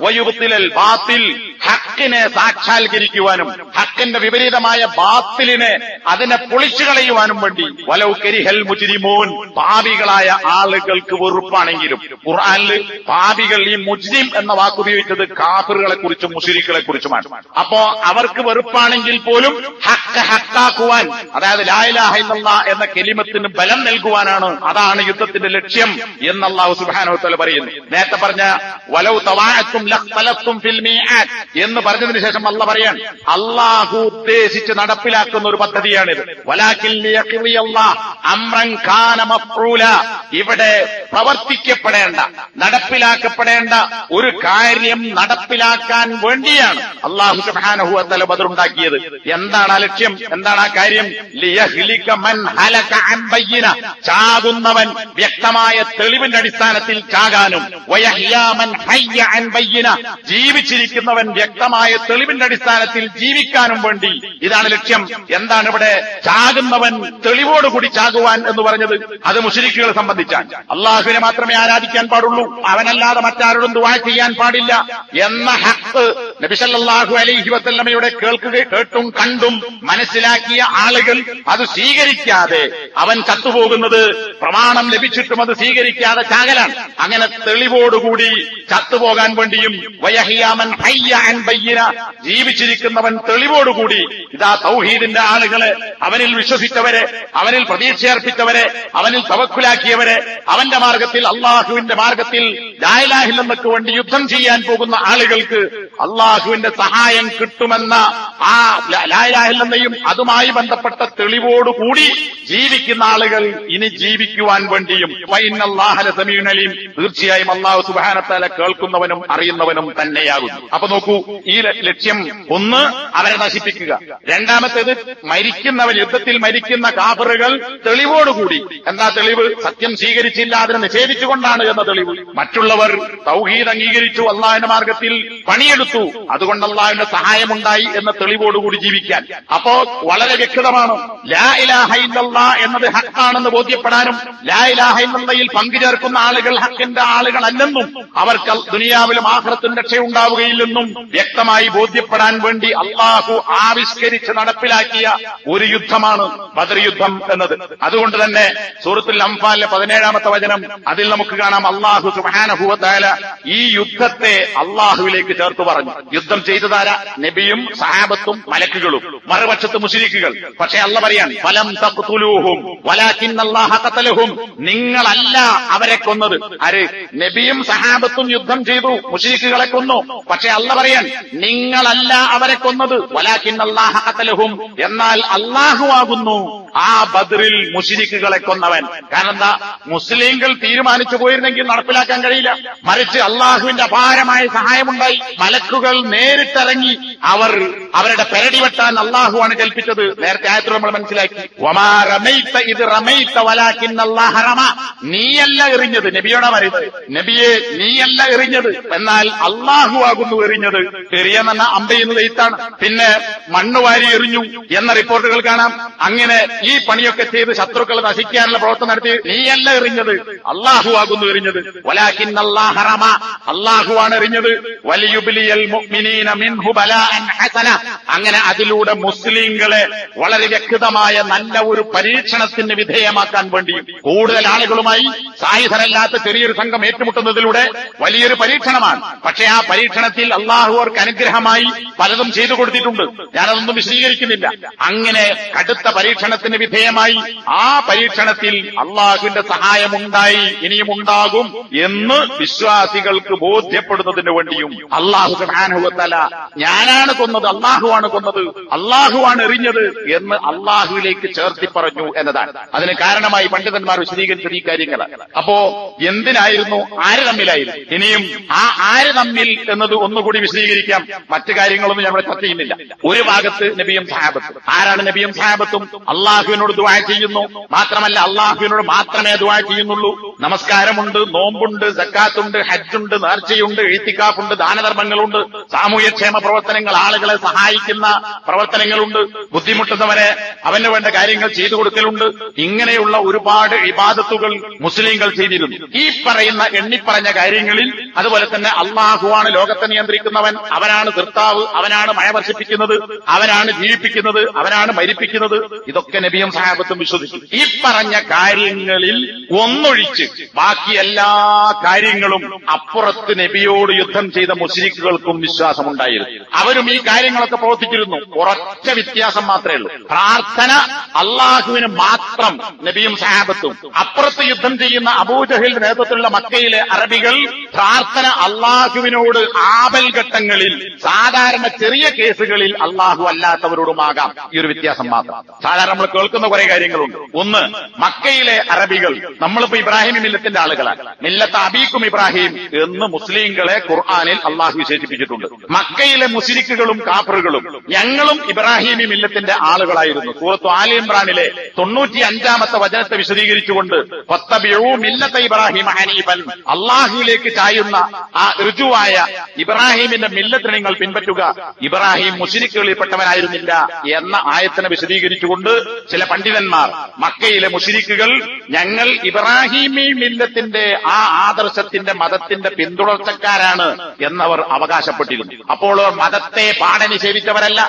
വയുബ്തിലൽ ബാത്തിൽ, ഹക്കിനെ സാക്ഷാത്കരിക്കുവാനും ഹക്കിന്റെ വിപരീതമായ ബാത്തിലിനെ, അതിനെ പൊളിച്ചു കളയുവാനും വേണ്ടി. വലൗ കരിഹൽ മുജ്രിമൂൻ, പാപികളായ ആളുകൾക്ക് വെറുപ്പാണെങ്കിലും. ഖുർആനിൽ പാപികൾ, ഈ മുജ്രിം എന്ന വാക്കുപയോഗിച്ചത് കാഫിറുകളെ കുറിച്ചും മുശ്രിക്കുകളെ കുറിച്ചുമാണ്. അപ്പോ അവർക്ക് വെറുപ്പാണെങ്കിൽ പോലും ഹക്ക് ഹക്കാക്കുവാൻ, അതായത് ലാ ഇലാഹ ഇല്ലല്ലാഹ് എന്ന കലിമത്തിന് ബലം നൽകുവാനാണ്, അതാണ് യുദ്ധത്തിന്റെ ലക്ഷ്യം എന്ന് അല്ലാഹു സുബ്ഹാനഹു വ തആല പറയുന്നു. നേരത്തെ പറഞ്ഞ വലൗ തവാഅത്തും ലഖ്തലഫ്തും ഫിൽ മീആദ് എന്ന് പറഞ്ഞതിന് ശേഷം അല്ലാഹ് പറയാൻ, അല്ലാഹു ഉദ്ദേശിച്ച് നടപ്പിലാക്കുന്ന ഒരു പദ്ധതിയാണിത്. വലാകിൻ ലിയഖ്ദിയല്ലാഹ് അംറൻ കാന മഫ്ഊല, ഇവിടെ പ്രവർത്തിക്കപ്പെടേണ്ട, നടപ്പിലാക്കപ്പെടേണ്ട ഒരു കാര്യം നടപ്പിലാക്കാൻ വേണ്ടിയാണ് അല്ലാഹു സുബ്ഹാനഹു വ തആല ബദർ ഉണ്ടാക്കിയത്. എന്താണ് ആ ലക്ഷ്യം? എന്താണ് ആ കാര്യം? ലിയഹ്ലിക മൻ ഹലക അൻ ബയ്യിന, ചാകുന്നവൻ വ്യക്തമായ തെളിവിന്റെ അടിസ്ഥാനത്തിൽ ചാകാനും, വയഹ്യാ മൻ ഹയ്യ അൻ ബയ്യിന, ജീവിച്ചിരിക്കുന്നവൻ വ്യക്തമായ തെളിവിന്റെ അടിസ്ഥാനത്തിൽ ജീവിക്കാനും വേണ്ടി. ഇതാണ് ലക്ഷ്യം. എന്താണ് ഇവിടെ ചാകുന്നവൻ തെളിവോടുകൂടി ചാകുവാൻ എന്ന് പറഞ്ഞത്? അത് മുശ്രിക്കുകളെ സംബന്ധിച്ചാണ്. അള്ളാഹുവിനെ മാത്രമേ ആരാധിക്കാൻ പാടുള്ളൂ, അവനല്ലാതെ മറ്റാരോടും ദുആ ചെയ്യാൻ പാടില്ല എന്ന ഹഖ് നബി സല്ലല്ലാഹു അലൈഹി വസല്ലമയുടെ കേട്ടും കണ്ടും മനസ്സിലാക്കിയ ആളുകൾ അത് സ്വീകരിക്കാതെ അവൻ ചത്തുപോകുന്നത്, പ്രമാണം ലഭിച്ചിട്ടും അത് സ്വീകരിക്കാതെ ചാകലാണ്. അങ്ങനെ തെളിവോടുകൂടി ചത്തുപോകാൻ വേണ്ടിയും, വയഹ്യാമൻ ഹയ്യ അൻ ബയ്യിന, ജീവിച്ചിരിക്കുന്നവൻ തെളിവോടുകൂടി. ഇതാ തൗഹീദിന്റെ ആളുകളെ, അവനിൽ വിശ്വസിച്ചവരെ, അവനിൽ പ്രതീക്ഷയർപ്പിച്ചവരെ, അവനിൽ തവക്കുലാക്കിയവരെ, അവന്റെ മാർഗത്തിൽ, അള്ളാഹുവിന്റെ മാർഗത്തിൽ ലാ ഇലാഹ ഇല്ലല്ലാഹ്ക്ക് വേണ്ടി യുദ്ധം ചെയ്യാൻ പോകുന്ന ആളുകൾക്ക് അള്ളാഹുവിന്റെ സഹായം കിട്ടുമെന്ന ആ ലാ ഇലാഹ ഇല്ലല്ലാഹയും അതുമായി ബന്ധപ്പെട്ട തെളിവോടുകൂടി ജീവിക്കുന്ന ആളുകൾ ഇനി ജീവിക്കുവാൻ വേണ്ടിയും. വഇന്നല്ലാഹ ലസമീഉൻ അലീം, തീർച്ചയായും അല്ലാഹു സുബ്ഹാനഹു വ തആല കേൾക്കുന്നവനും അറിയുന്നവനും തന്നെയാകുന്നു. അപ്പൊ നോക്കൂ, ഈ ലക്ഷ്യം ഒന്ന് അവരെ നശിപ്പിക്കുക, രണ്ടാമത്തേത് മരിക്കുന്നവൻ, യുദ്ധത്തിൽ മരിക്കുന്ന കാഫിറുകൾ തെളിവോടുകൂടി. എന്താ തെളിവ്? സത്യം സ്വീകരിച്ചില്ല, അതിനെ നിഷേധിച്ചുകൊണ്ടാണ് എന്ന തെളിവ്. മറ്റുള്ളവർ തൗഹീദ് അംഗീകരിച്ചു, അള്ളാഹുവിന്റെ മാർഗത്തിൽ പണിയെടുത്തു, അതുകൊണ്ട് അള്ളാഹുവിന്റെ സഹായമുണ്ടായി എന്ന തെളിവോടുകൂടി ജീവിക്കാൻ. അപ്പോ വളരെ വ്യക്തമാണ്, ലാ ഇലാഹ ഇല്ലല്ലാഹ് എന്നത് ഹക്കാണെന്ന് ബോധ്യപ്പെടാനും, ലാ ഇലാഹ ഇല്ലല്ലാഹയിൽ പങ്കുചേർക്കുന്ന ആളുകൾ ഹക്കിന്റെ ആളുകളല്ലെന്നും അവർക്ക് ദുനിയാവിലും ആഖിറത്തിലും രക്ഷയുണ്ടാവുകയില്ലെന്നും വ്യക്തമായി ബോധ്യപ്പെടാൻ വേണ്ടി അള്ളാഹു ആവിഷ്കരിച്ച് നടപ്പിലാക്കിയ ഒരു യുദ്ധമാണ് ബദർ യുദ്ധം എന്നത്. അതുകൊണ്ട് തന്നെ സൂറത്തുൽ അംഫാലിലെ 17-ാമത്തെ വചനം, അതിൽ നമുക്ക് കാണാം അള്ളാഹു സുബ്ഹാനഹു വ തആല ഈ യുദ്ധത്തെ അള്ളാഹുവിലേക്ക് ചേർത്ത് പറഞ്ഞു. യുദ്ധം ചെയ്തതാരാ? നബിയും സഹാബത്തും മലക്കുകളും, മറുപക്ഷത്ത് മുശ്രിക്കുകൾ. പക്ഷേ അല്ലാഹ് പറയാണ്, ഫലം തഖ്തുലൂഹും വലാകിന്നല്ലാഹ ഖതലഹും, നിങ്ങളല്ല അവരെ കൊന്നത്. ആര്? നബിയും സഹാബത്തും യുദ്ധം ചെയ്തു, മുശ്രിക്കുകളെ കൊന്നു. പക്ഷേ അല്ലാഹ് പറയാണ്, പറയാൻ, നിങ്ങളല്ല അവരെ കൊന്നത്, വലാകിന്നല്ലാഹ ഖതലഹും, എന്നാൽ അല്ലാഹുവാകുന്നു ആ ബദ്റിൽ മുശ്രിക്കുകളെ കൊന്നവൻ. കാരണം എന്താ? മുസ്ലിങ്ങൾ തീരുമാനിച്ചു പോയിരുന്നെങ്കിൽ നടപ്പിലാക്കാൻ കഴിയില്ല. മറിച്ച് അള്ളാഹുവിന്റെ അപാരമായ സഹായമുണ്ടായി. മലക്കുകൾ നേരിട്ടിറങ്ങി അവരുടെ പെരടി വെട്ടാൻ അള്ളാഹുവാണ് കൽപ്പിച്ചത്. നേരത്തെ ആയത്തിൽ നമ്മൾ മനസ്സിലാക്കി, വമാ റമൈത ഇദ് റമൈത വലാകിന്നല്ലാഹ റമ. നീയല്ല എറിഞ്ഞത്, നബിയോടാ പറയുന്നത്, നബിയെ നീയല്ല എറിഞ്ഞത്, എന്നാൽ അള്ളാഹുവാകുന്നു എറിഞ്ഞത്. എറിയെന്ന അമ്പെയ്യുന്നത് എയ്ത്താണ്. പിന്നെ മണ്ണ് വാരി എറിഞ്ഞു എന്ന റിപ്പോർട്ടുകൾ കാണാം. അങ്ങനെ ഈ പണിയൊക്കെ ചെയ്ത് ശത്രുക്കളെ നശിക്കാനുള്ള പ്രവർത്തനം നടത്തി. നീയല്ല എറിഞ്ഞത്, അള്ളാഹുവാകുന്നു എറിഞ്ഞത്. വലാകിന്നല്ലാഹ റമ, അള്ളാഹുവാണ് എറിഞ്ഞത്. വലിയുബ്ലിയൽ മുഅ്മിനീന മിൻഹു ബലാഅൻ ഹസന, അങ്ങനെ അതിലൂടെ മുസ്ലിങ്ങളെ വളരെ വ്യക്തമായ നല്ല ഒരു പരീക്ഷണത്തിന് വിധേയമാക്കാൻ വേണ്ടി കൂടുതൽ ആളുകളുമായി സായുധരല്ലാത്ത ചെറിയൊരു സംഘം ഏറ്റുമുട്ടുന്നതിലൂടെ വലിയൊരു പരീക്ഷണമാണ്. പക്ഷേ ആ പരീക്ഷണത്തിൽ അള്ളാഹു അവർക്ക് അനുഗ്രഹമായി പലതും ചെയ്തു കൊടുത്തിട്ടുണ്ട്. ഞാനതൊന്നും വിശദീകരിക്കുന്നില്ല. അങ്ങനെ കടുത്ത പരീക്ഷണത്തിന് വിധേയമായി ആ പരീക്ഷണത്തിൽ അള്ളാഹുവിന്റെ സഹായമുണ്ടായി, ഇനിയും ഉണ്ടാകും എന്ന് വിശ്വാസികൾക്ക് ബോധ്യപ്പെടുന്നതിന് വേണ്ടിയും അള്ളാഹു സുബ്ഹാനഹു വ തആല ഞാനാണ് കൊന്നത്, അള്ളാഹുവാണ് കൊന്നത്, അള്ളാഹുവാണ് എറിഞ്ഞത് എന്ന് അള്ളാഹുവിലേക്ക് ചേർത്തി പറഞ്ഞു എന്നതാണ്. അതിന് കാരണമായി പണ്ഡിതന്മാർ വിശദീകരിച്ചത് ഈ കാര്യങ്ങളാണ്. അപ്പോ എന്തിനായിരുന്നു, ആര് തമ്മിലായിരുന്നു? ഇനിയും ആ ആര് തമ്മിൽ എന്നത് ഒന്നുകൂടി വിശദീകരിക്കാം. മറ്റു കാര്യങ്ങളൊന്നും ഞാൻ ഇവിടെ ചർച്ച ചെയ്യുന്നില്ല. ഒരു ഭാഗത്ത് നബിയും സഹാബത്തും. ആരാണ് നബിയും സഹാബത്തും? അള്ളാഹുവിനോട് ദുആ ചെയ്യുന്നു. മാത്രമല്ല അള്ളാഹുവിനോട് മാത്രമേ ദുആ ചെയ്യുന്നുള്ളൂ. നമസ്കാരമുണ്ട്, നോമ്പുണ്ട്, സക്കാത്തുണ്ട്, ഹജ്ജുണ്ട്, നേർച്ചയുണ്ട്, ഇഅ്തികാഫുണ്ട്, ദാനധർമ്മങ്ങളുണ്ട്, സാമൂഹ്യക്ഷേമ പ്രവർത്തനങ്ങൾ, ആളുകളെ സഹായിക്കുന്ന പ്രവർത്തനങ്ങളുണ്ട്, ബുദ്ധിമുട്ടുന്നവരെ അവന് വേണ്ട കാര്യങ്ങൾ ചെയ്തു കൊടുക്കലുണ്ട്. ഇങ്ങനെയുള്ള ഒരുപാട് ഇബാദത്തുകൾ മുസ്ലിങ്ങൾ ചെയ്തിരുന്നു. ഈ പറയുന്ന എണ്ണിപ്പറഞ്ഞ കാര്യങ്ങളിൽ അതുപോലെ തന്നെ അള്ളാഹുവാണ് ലോകത്തെ നിയന്ത്രിക്കുന്നവൻ, അവനാണ് സൃഷ്ടാവ്, അവനാണ് മഴ വർഷിപ്പിക്കുന്നത്, അവനാണ് ജീവിപ്പിക്കുന്നത്, അവനാണ് മരിപ്പിക്കുന്നത്. ഇതൊക്കെ നബിയും സഹാബത്തും വിശ്വസിച്ചു. ഈ പറഞ്ഞ കാര്യങ്ങളിൽ ഒന്നൊഴിച്ച് ബാക്കി എല്ലാ കാര്യങ്ങളും അപ്പുറത്ത് നബിയോട് യുദ്ധം ചെയ്ത മുശ്രിക്കുകൾക്കും വിശ്വാസമുണ്ടായിരുന്നു. അവരും ഈ കാര്യങ്ങളൊക്കെ പ്രവർത്തിച്ചിരുന്നു. ഒരൊറ്റ വ്യത്യാസം മാത്രമേ ഉള്ളൂ. പ്രാർത്ഥന അള്ളാഹുവിന് മാത്രം നബിയും സഹാബത്തും. അപ്പുറത്ത് യുദ്ധം ചെയ്യുന്ന അബൂജഹലിന്റെ നേതൃത്വത്തിലുള്ള മക്കയിലെ അറബികൾ പ്രാർത്ഥന അള്ളാഹുവിനോട് ആപൽഘട്ടങ്ങളിൽ, സാധാരണ ചെറിയ കേസുകളിൽ അള്ളാഹു അല്ലാത്തവരോടുമാകാം. ഈ ഒരു വ്യത്യാസം മാത്രം. സാധാരണ നമ്മൾ കേൾക്കുന്ന കുറെ കാര്യങ്ങളുണ്ട്. ഒന്ന്, മക്കയിലെ അറബികൾ, നമ്മളിപ്പോ ഇബ്രാഹിമി മില്ലത്തിന്റെ ആളുകളാണ്. മില്ലത്ത് അബീക്കും ഇബ്രാഹിം എന്ന് മുസ്ലിങ്ങളെ ഖുർആനിൽ അള്ളാഹു വിശേഷിപ്പിച്ചിട്ടുണ്ട്. മക്കയിലെ മുശ്രിക്കുകളും കാഫറുകളും ഞങ്ങളും ഇബ്രാഹിമി മില്ലത്തിന്റെ ആളുകളായിരുന്നു. സൂറത്ത് ആലി ഇമ്രാനിലെ 95-ാമത്തെ വചനത്തെ വിശദീകരിച്ചുകൊണ്ട് ഫത്തബിഉ മില്ലത്ത ഇബ്രാഹിമ ഹനീഫൻ, അള്ളാഹുവിലേക്ക് ചായുന്ന ആ ഋജുവായ ഇബ്രാഹിമിന്റെ മില്ലത്തിനെ നിങ്ങൾ പിൻപറ്റുക, ഇബ്രാഹിം മുശ്രിക്കുകളിൽപ്പെട്ടവനായിരുന്നില്ല എന്ന ആയത്തിനെ വിശദീകരിച്ചുകൊണ്ട് ചില പണ്ഡിതന്മാർ മക്കയിലെ മുശ്രിക്കുകൾ ഞങ്ങൾ ഇബ്രാഹിമി മില്ലത്തിന്റെ ആ ആദർശത്തിന്റെ മതത്തിന്റെ പിന്തുടർച്ചക്കാരാണ് എന്നവർ അവകാശപ്പെട്ടിരുന്നു. അപ്പോൾ മതത്തെ പാടെ നിഷേധിച്ചവരല്ല,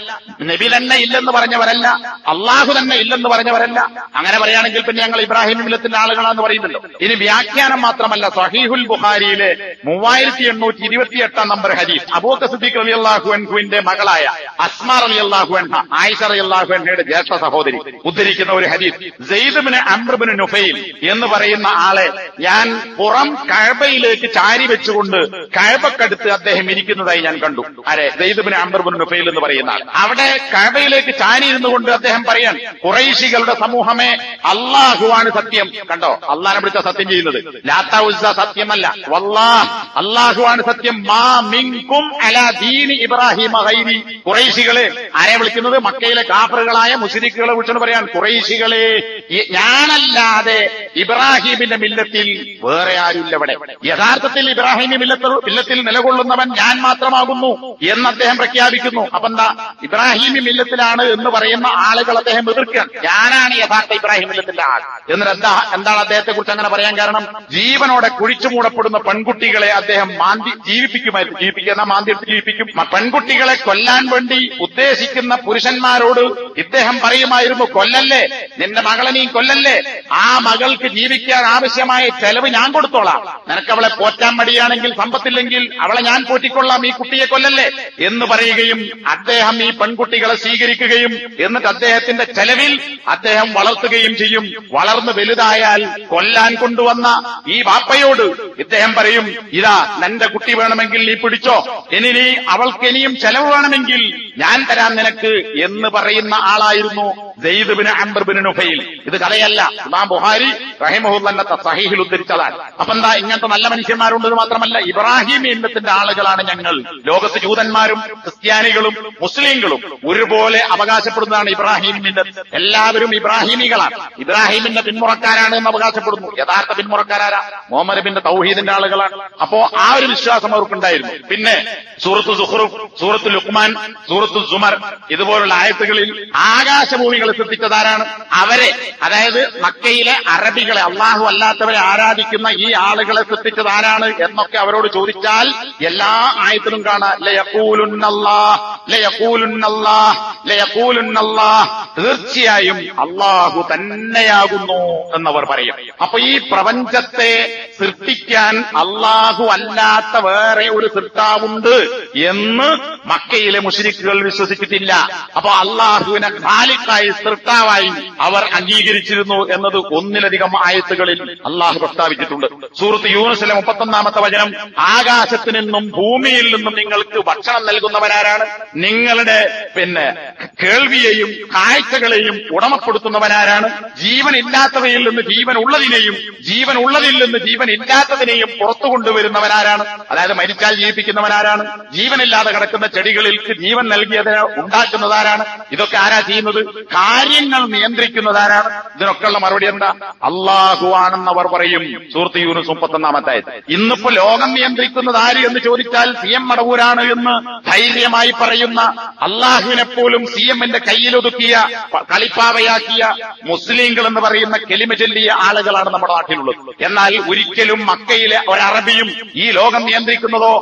നബി തന്നെ ഇല്ലെന്ന് പറഞ്ഞവരല്ല, അള്ളാഹു തന്നെ ഇല്ലെന്ന് പറഞ്ഞവരല്ല. അങ്ങനെ പറയുകയാണെങ്കിൽ പിന്നെ ഞങ്ങൾ ഇബ്രാഹിമി മില്ലത്തിന്റെ ആളുകളാന്ന് പറയുന്നല്ലോ. ഇനി വ്യാഖ്യാനം മാത്രമല്ല, സഹീഹുൽ ബുഖാരിയിലെ 3828 നമ്പർ ഹദീസ്, അബൂബക്കർ സിദ്ദീഖ് റളിയല്ലാഹു അൻഹുവിന്റെ മകളായ അസ്മാ റളിയല്ലാഹു അൻഹ, ആയിഷ റളിയല്ലാഹു അൻഹയുടെ ജ്യേഷ്ഠ സഹോദരി ഉദ്ധരിക്കുന്ന ഒരു ഹദീസ്, സെയ്ദ് ഇബ്നു അംർ ഇബ്നു നുഫൈൽ എന്ന് പറയുന്ന ആളെ ഞാൻ പുറം കഅബയിലേക്ക് ചാരി വെച്ചുകൊണ്ട് കഅബക്കടുത്ത് അദ്ദേഹം ഇരിക്കുന്നതായി ഞാൻ കണ്ടു. ആരെ? സെയ്ദ് ഇബ്നു അംർ ഇബ്നു നുഫൈൽ എന്ന് പറയുന്ന ആൾ. അവിടെ കഅബയിലേക്ക് ചാരി ഇരുന്നുകൊണ്ട് അദ്ദേഹം പറയാൻ, ഖുറൈശികളുടെ സമൂഹമേ, അല്ലാഹുവാണ് സത്യം. കണ്ടോ, അല്ലാഹനെ വിളിച്ച സത്യം ചെയ്യുന്നത്. ലാത്ത ഉസ്സ സത്യമല്ല, വല്ലാഹ് അല്ലാഹുവാണ് സത്യം. മാ മിൻകും അലാ ദീനി ഇബ്രാഹിമ ഗൈരി. ഖുറൈശികളെ ആരെ വിളിക്കുന്നത്? മക്കയിലെ കാഫറുകളായ മുശ്രിക്കുകളെ വിളിച്ചുകൊണ്ട് പറയാൻ, ഖുറൈശികളെ, ഞാനല്ലാതെ ഇബ്രാഹിമിന്റെ മില്ലത്തിൽ വേറെ ആരുമില്ല. ഇവിടെ യഥാർത്ഥത്തിൽ ഇബ്രാഹിമി മില്ലത്തിൽ നിലകൊള്ളുന്നവൻ ഞാൻ മാത്രമാകുന്നു എന്ന് അദ്ദേഹം പ്രഖ്യാപിക്കുന്നു. അപ്പൊ എന്താ? ഇബ്രാഹിമി മില്ലത്തിലാണ് എന്ന് പറയുന്ന ആളുകൾ അദ്ദേഹം എതിർക്കുക. ഞാനാണ് യഥാർത്ഥ ഇബ്രാഹിം മില്ലത്തിന്റെ ആൾ. എന്നിട്ട് എന്താണ് അദ്ദേഹത്തെ കുറിച്ച് അങ്ങനെ പറയാൻ കാരണം? ജീവനോടെ കുഴിച്ചു മൂടപ്പെടുന്ന പെൺകുട്ടികളെ അദ്ദേഹം ജീവിപ്പിക്കുമായിരുന്നു. ജീവിപ്പിക്കുന്ന മാന്തിയെടുത്ത് ജീവിപ്പിക്കും. പെൺകുട്ടികളെ കൊല്ലാൻ വേണ്ടി ഉദ്ദേശിക്കുന്ന പുരുഷന്മാരോട് ഇദ്ദേഹം പറയുമായിരുന്നു, കൊല്ലല്ലേ, നിന്റെ മകളെ നീ കൊല്ലല്ലേ, ആ മകൾക്ക് ജീവിക്കാൻ ആവശ്യമായ ചെലവ് ഞാൻ കൊടുത്തോളാം, നിനക്കവളെ പോറ്റാൻ മടിയാണെങ്കിൽ, സമ്പത്തില്ലെങ്കിൽ അവളെ ഞാൻ പോറ്റിക്കൊള്ളാം, ഈ കുട്ടിയെ കൊല്ലല്ലേ എന്ന് പറയുകയും അദ്ദേഹം ഈ പെൺകുട്ടികളെ സ്വീകരിക്കുകയും എന്നിട്ട് അദ്ദേഹത്തിന്റെ ചെലവിൽ അദ്ദേഹം വളർത്തുകയും ചെയ്യും. വളർന്ന് വലുതായാൽ കൊല്ലാൻ കൊണ്ടുവന്ന ഈ ബാപ്പയോട് ഇദ്ദേഹം പറയും, ഇതാ നിന്റെ കുട്ടി വേണമെങ്കിൽ നീ പിടിച്ചോ, ഇനി നീ അവൾക്ക് ഇനിയും ചെലവ് വേണമെങ്കിൽ ഞാൻ തരാൻ നിനക്ക് എന്ന് പറയുന്ന ആളായിരുന്നു Zaid bin Amr bin Nufail. ഇത് കഥയല്ല, ഇമാം ബുഖാരി റഹിമഹുല്ലാഹ് സഹീഹിൽ ഉദ്ധരിച്ചതാണ്. അപ്പൊ എന്താ, ഇങ്ങനത്തെ നല്ല മനുഷ്യന്മാരുണ്ടെന്ന് മാത്രമല്ല ഇബ്രാഹിം ഇന്നത്തിന്റെ ആളുകളാണ് ഞങ്ങൾ. ലോകത്ത് ജൂതന്മാരും ക്രിസ്ത്യാനികളും മുസ്ലിങ്ങളും ഒരുപോലെ അവകാശപ്പെടുന്നതാണ് ഇബ്രാഹിം മില്ലത്ത്. എല്ലാവരും ഇബ്രാഹിമികളാണ്, ഇബ്രാഹിമിന്റെ പിന്മുറക്കാരാണ് എന്ന് അവകാശപ്പെടുന്നു. യഥാർത്ഥ പിന്മുറക്കാരാരാ? മുഹമ്മദ് നബിന്റെ തൗഹീദിന്റെ ആളുകളാണ്. അപ്പോ ആ ഒരു വിശ്വാസം അവർക്കുണ്ടായിരുന്നു. പിന്നെ സൂറത്ത് സുഖ്റുഫ്, സൂറത്ത് ലുഖ്മാൻ, സൂറത്ത് സുമർ ഇതുപോലുള്ള ആയത്തുകളിൽ ആകാശഭൂമികളെ സൃഷ്ടിച്ചതാരാണ്? അവരെ, അതായത് മക്കയിലെ അറബികളെ, അള്ളാഹു അല്ലാത്തവരെ ആരാധിക്കുന്ന ഈ ആളുകളെ സൃഷ്ടിച്ചതാരാണ് എന്നൊക്കെ അവരോട് ചോദിച്ചാൽ എല്ലാ ആയത്തിലും കാണാം ലയഖൂലുന്നല്ലാഹ് ലയഖൂലുന്നല്ലാഹ് ലയഖൂലുന്നല്ലാഹ്, തീർച്ചയായും അള്ളാഹു തന്നെയാകുന്നു എന്നവർ പറയും. അപ്പൊ ഈ പ്രപഞ്ചത്തെ സൃഷ്ടിക്കാൻ അള്ളാഹു അല്ലാത്ത വേറെ ഒരു സൃഷ്ടാവുണ്ട് എന്ന് മക്കയിലെ മുശ്രിക്കുകൾ വിശ്വസിച്ചിട്ടില്ല. അപ്പൊ അള്ളാഹുവിനെ ഖാലിഖായി, സൃഷ്ടാവായി അവർ അംഗീകരിച്ചിരുന്നു എന്നത് ഒന്നിലധികം ആയത്തുകളിൽ അള്ളാഹു പ്രസ്താവിച്ചിട്ടുണ്ട്. സൂറത്ത് യൂനുസിലെ 31-ാമത്തെ വചനം, ആകാശത്തു നിന്നും ഭൂമിയിൽ നിന്നും നിങ്ങൾക്ക് ഭക്ഷണം നൽകുന്നവനാരാണ്? നിങ്ങളുടെ കേൾവിയെയും കാഴ്ചകളെയും ഉടമപ്പെടുത്തുന്നവനാരാണ്? ജീവനില്ലാത്തവയിൽ നിന്ന് ജീവൻ ഉള്ളതിനെയും ജീവൻ ഉള്ളതിൽ നിന്ന് ജീവൻ ഇല്ലാത്തതിനെയും പുറത്തു കൊണ്ടുവരുന്നവനാരാണ്? അതായത് മരിച്ചാൽ ജീവിപ്പിക്കുന്നവനാരാണ്? ജീവനില്ലാതെ കിടക്കുന്ന ചെടികൾക്ക് ജീവൻ നൽകിയതിനെ ഉണ്ടാക്കുന്നതാരാണ്? ഇതൊക്കെ ആരാ ചെയ്യുന്നത്? കാര്യങ്ങൾ നിയന്ത്രിക്കുന്നതാരാണ്? ഇതിനൊക്കെയുള്ള മറുപടി എന്താ? അള്ളാഹു ആണെന്നവർ പറയും. സൂറത്ത് യൂനുസ് 31-ാമത്തെ ആയത്ത്. ഇന്നിപ്പോ ലോകം നിയന്ത്രിക്കുന്നത് ആര് എന്ന് ചോദിച്ചാൽ CM മടവൂരാണ് എന്ന് ധൈര്യമായി പറയുന്ന, അള്ളാഹുവിനെ പോലും CM-ന്റെ കയ്യിലൊതുക്കിയ, കളിപ്പാവയാക്കിയ മുസ്ലിങ്ങൾ എന്ന് പറയുന്ന കെലിമ ചൊല്ലിയ ആളുകളാണ് നമ്മുടെ നാട്ടിലുള്ളത്. എന്നാൽ ഒരിക്കലും മക്കയിലെ ഒരറബിയും ഈ ലോകം നിയന്ത്രിക്കുന്നതോ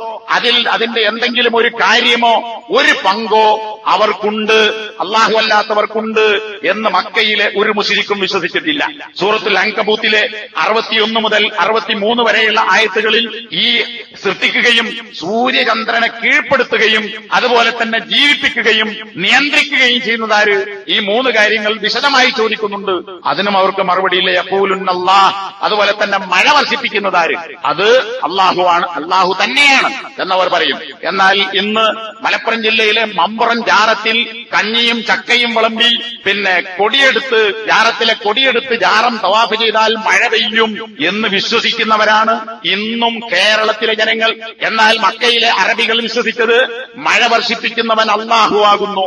അതിന്റെ എന്തെങ്കിലും ഒരു കാര്യമോ ഒരു പങ്കോ അവർക്കുണ്ട്, അള്ളാഹു അല്ലാത്തവർക്കുണ്ട് എന്ന് മക്കയിലെ ഒരു മുശ്രിക്കും വിശ്വസിച്ചിട്ടില്ല. സൂറത്തുൽ അൻകബൂത്തിലെ 61 മുതൽ 63 വരെയുള്ള ആയത്തുകളിൽ ഈ സൃഷ്ടിക്കുകയും സൂര്യചന്ദ്രനെ കീഴ്പ്പെടുത്തുകയും അതുപോലെ തന്നെ ജീവിപ്പിക്കുകയും നിയന്ത്രിക്കുകയും ചെയ്യുന്നതാര്? ഈ 3 കാര്യങ്ങൾ വിശദമായി ചോദിക്കുന്നുണ്ട്. അതിനും അവർക്ക് മറുപടിയില്ല. യഖൂലുന്നല്ലാഹ്, അതുപോലെ തന്നെ മഴ വർഷിപ്പിക്കുന്നതാര്? അത് അള്ളാഹുവാണ്, അള്ളാഹു തന്നെയാണ് എന്നവർ പറയും. എന്നാൽ ഇന്ന് മലപ്പുറം ജില്ലയിലെ മമ്പുറം ജാറത്തിൽ കഞ്ഞിയും ചക്കയും വിളമ്പി ജാറത്തിലെ കൊടിയെടുത്ത് ജാറം തവാഫ് ചെയ്താൽ മഴ പെയ്യും എന്ന് വിശ്വസിക്കുന്നവരാണ് ഇന്നും കേരളത്തിലെ ജനങ്ങൾ. എന്നാൽ മക്കയിലെ അറബികൾ വിശ്വസിച്ചത് മഴ വർഷിപ്പിക്കുന്നവൻ അള്ളാഹു ആകുന്നു.